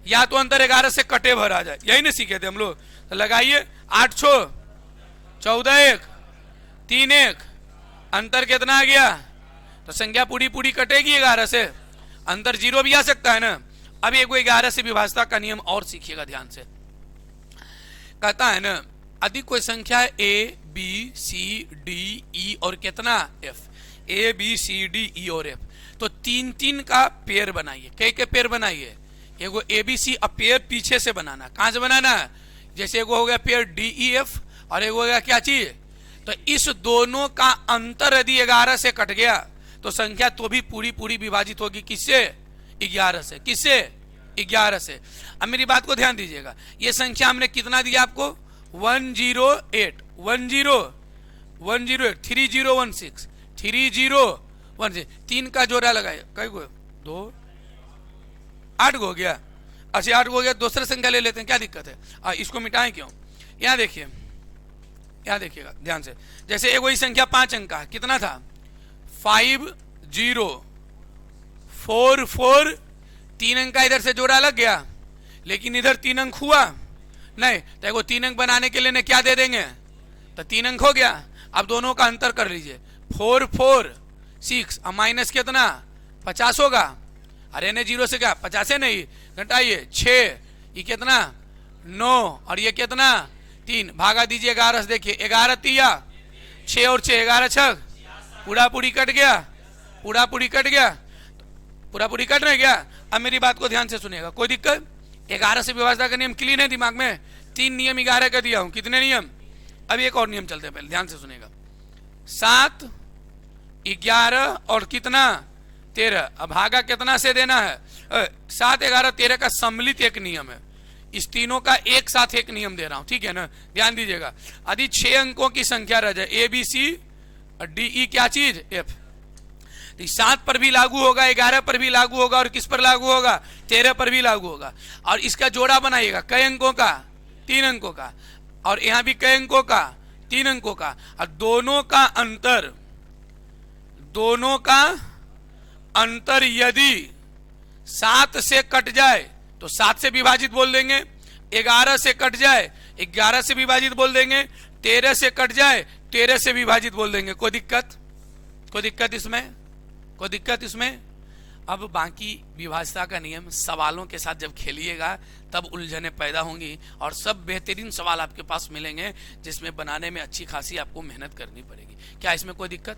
या तो अंतर 11 से कटे भर आ जाए, यही ना सीखे थे हम लोग। तो लगाइए 8 6 14 1 3 1, अंतर कितना आ गया, तो संख्या पूरी पूरी कटेगी 11 से, अंतर 0 भी आ सकता है ना। अब एक 11 से विभाजता का नियम और सीखिएगा ध्यान से। कहता है ना, यदि कोई संख्या है A B C D E और कितना F, A B C D E और F, तो 3 का पेयर बनाइए। कई पेयर बनाइए, एगो ABC, अब पेयर पीछे से बनाना। कहां से बनाना है? जैसे एगो हो गया पेयर DEF और एगो हो गया क्या चीज, तो इस दोनों का अंतर यदि 11 से कट गया तो संख्या तो भी पूरी पूरी विभाजित होगी किससे, 11 से। किससे? 11 से। अब मेरी बात को ध्यान दीजिएगा, ये संख्या हमने कितना दिया आपको, 108 3016 3016, 3 का जोड़ा लगाए, कई गो 2 8 हो गया। अच्छा 8 हो गया, दूसरी संख्या ले लेते हैं, क्या दिक्कत है, इसको मिटाएं क्यों। यहाँ देखिए, यहाँ देखिएगा ध्यान से, जैसे एक वही संख्या 5 अंक का कितना था, 5044, 3 अंक का इधर से जोड़ा लग गया, लेकिन इधर 3 अंक हुआ नहीं, तो एगो 3 अंक बनाने के लिए ने क्या दे देंगे, तो 3 अंक हो गया। अब दोनों का अंतर कर लीजिए, 446 अब माइनस कितना 50 होगा, अरे ने 0 से क्या 50 है नहीं, घटाइए 6, ये कितना 9 और ये कितना 3, भागा दीजिए 11 से, देखिए 11 तिया 6 और 6 11 छक, पूरा पूरी कट गया, पूरा पूरी कट गया, पूरा पूरी कट नहीं गया। अब मेरी बात को ध्यान से सुनिएगा, कोई दिक्कत। 11 से विभाजन का नियम क्लीन है दिमाग में, 3 नियम 11 का दिया हूं, कितने नियम। अब एक और नियम चलते हैं, पहले ध्यान से सुनिएगा। 7 11 और कितना 13, अब भागा कितना से देना है, 7 11 13 का सम्मिलित एक नियम है, इस तीनों का एक साथ एक नियम दे रहा हूं, ठीक है ना। ध्यान दीजिएगा, यदि 6 अंकों की संख्या रह जाए, A B C और D E क्या चीज F, 7 पर भी लागू होगा, 11 पर भी लागू होगा, और किस पर लागू होगा, 13 पर भी लागू होगा। और इसका जोड़ा बनाइएगा, कई अंकों का 3 अंकों का, और यहां भी कई अंकों का 3 अंकों का, और दोनों का अंतर यदि 7 से कट जाए तो 7 से विभाजित बोल देंगे, 11 से कट जाए 11 से विभाजित बोल देंगे, 13 से कट जाए 13 से विभाजित बोल देंगे। कोई दिक्कत इसमें, कोई दिक्कत इसमें। अब बाकी विभाज्यता का नियम सवालों के साथ जब खेलिएगा तब उलझने पैदा होंगी और सब बेहतरीन सवाल आपके पास मिलेंगे जिसमें बनाने में अच्छी खासी आपको मेहनत करनी पड़ेगी। क्या इसमें कोई दिक्कत?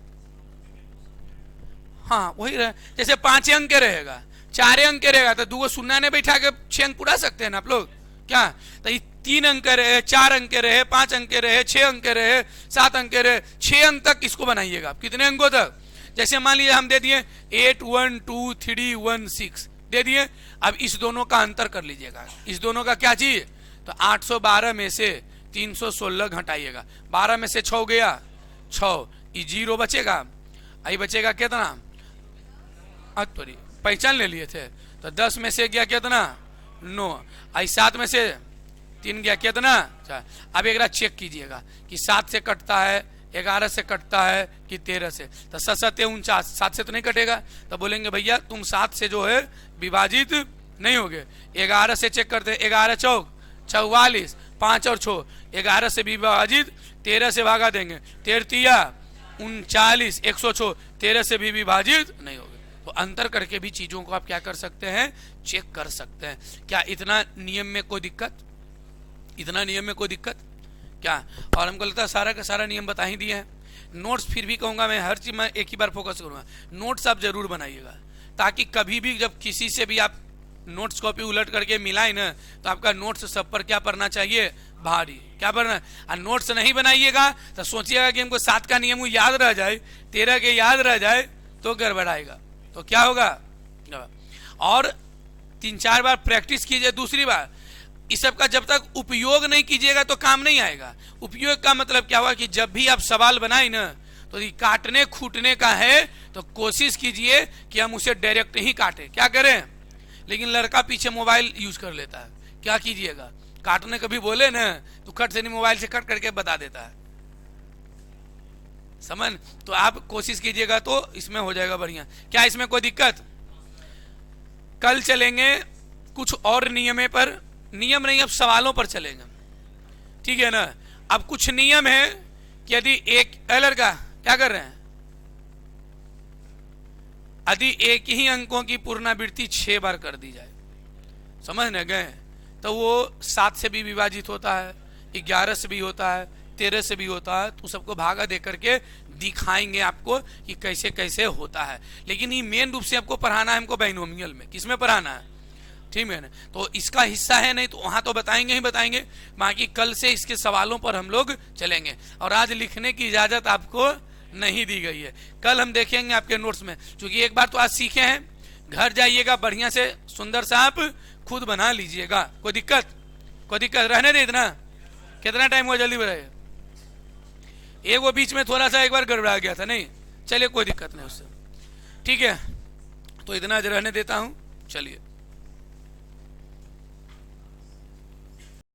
हाँ वही रहे, जैसे 5 अंक के रहेगा 4 अंक के रहेगा तो 2 शून्य ने बैठा के 6 अंक उड़ा सकते हैं ना आप लोग। क्या तो 3 अंक के रहे, 4 अंक के रहे, 5 अंक के रहे, 6 अंक के रहे, 7 अंक के रहे, 6 अंक तक किसको बनाइएगा आप? कितने अंकों तक? जैसे मान लीजिए हम दे दिए 8 1 2 3 1 6 दे दिए। अब इस दोनों का अंतर कर लीजिएगा। इस दोनों का क्या चाहिए? तो 812 में से 316 घटाइएगा। 12 में से 6 गया 6, ये 0 बचेगा। आई बचेगा कितना? थोड़ी पहचान ले लिए थे तो 10 में से गया कितना? 9। आई 7 में से 3 गया कितना? 4। अब एक बार चेक कीजिएगा कि 7 से कटता है, 11 से कटता है कि 13 से। तो 7 7 49, 7 से तो नहीं कटेगा। तो बोलेंगे भैया तुम 7 से जो है विभाजित नहीं होगे। 11 से चेक करते, 11 चौक 44, 5 और 6, 11 से विभाजित 13 से भागा देंगे, 13 39, 106, 13 से भी विभाजित नहीं होगा। तो अंतर करके भी चीजों को आप क्या कर सकते हैं? चेक कर सकते हैं। क्या इतना नियम में कोई दिक्कत? इतना नियम में कोई दिक्कत क्या? और हमको लगता है सारा का सारा नियम बता ही दिए हैं। नोट्स फिर भी कहूंगा मैं, हर चीज में एक ही बार फोकस करूंगा, नोट्स आप जरूर बनाइएगा ताकि कभी भी जब किसी से भी आप नोट्स कॉपी उलट करके मिलाए ना तो आपका नोट्स सब पर क्या पढ़ना चाहिए? भारी। क्या पढ़ना? और नोट्स नहीं बनाइएगा तो सोचिएगा कि हमको 7 का नियम याद रह जाए, 13 के याद रह जाए तो गड़बड़ाएगा। तो क्या होगा? और 3-4 बार प्रैक्टिस कीजिए। दूसरी बार इस सब का जब तक उपयोग नहीं कीजिएगा तो काम नहीं आएगा। उपयोग का मतलब क्या हुआ कि जब भी आप सवाल बनाए ना तो ये काटने खूटने का है तो कोशिश कीजिए कि हम उसे डायरेक्ट ही काटें। क्या करें? लेकिन लड़का पीछे मोबाइल यूज कर लेता है, क्या कीजिएगा? काटने कभी बोले ना तो कट से नहीं, मोबाइल से कट करके बता देता है। समझ? तो आप कोशिश कीजिएगा तो इसमें हो जाएगा बढ़िया। क्या इसमें कोई दिक्कत? कल चलेंगे कुछ और नियमे पर, नियम नहीं अब सवालों पर चलेंगे, ठीक है ना। अब कुछ नियम है कि यदि एक लड़का क्या कर रहे हैं, यदि एक ही अंकों की पुनरावृत्ति 6 बार कर दी जाए, समझ न गए, तो वो 7 से भी विभाजित होता है, 11 से भी होता है, 13 से भी होता है। तो सबको भागा दे करके दिखाएंगे आपको कि कैसे कैसे होता है। लेकिन ये मेन रूप से आपको पढ़ाना है हमको बाइनोमियल में। किसमें पढ़ाना है? ठीक है ना। तो इसका हिस्सा है नहीं तो वहां तो बताएंगे ही बताएंगे। बाकी कल से इसके सवालों पर हम लोग चलेंगे। और आज लिखने की इजाजत आपको नहीं दी गई है, कल हम देखेंगे आपके नोट्स में। क्योंकि एक बार तो आज सीखे हैं, घर जाइएगा बढ़िया से सुंदर सा आप खुद बना लीजिएगा। कोई दिक्कत? कोई दिक्कत रहने दे। इतना कितना टाइम हुआ? जल्दी बताइए। एक वो बीच में थोड़ा सा एक बार गड़बड़ा गया था, नहीं चलिए कोई दिक्कत नहीं उससे, ठीक है। तो इतना रहने देता हूं, चलिए।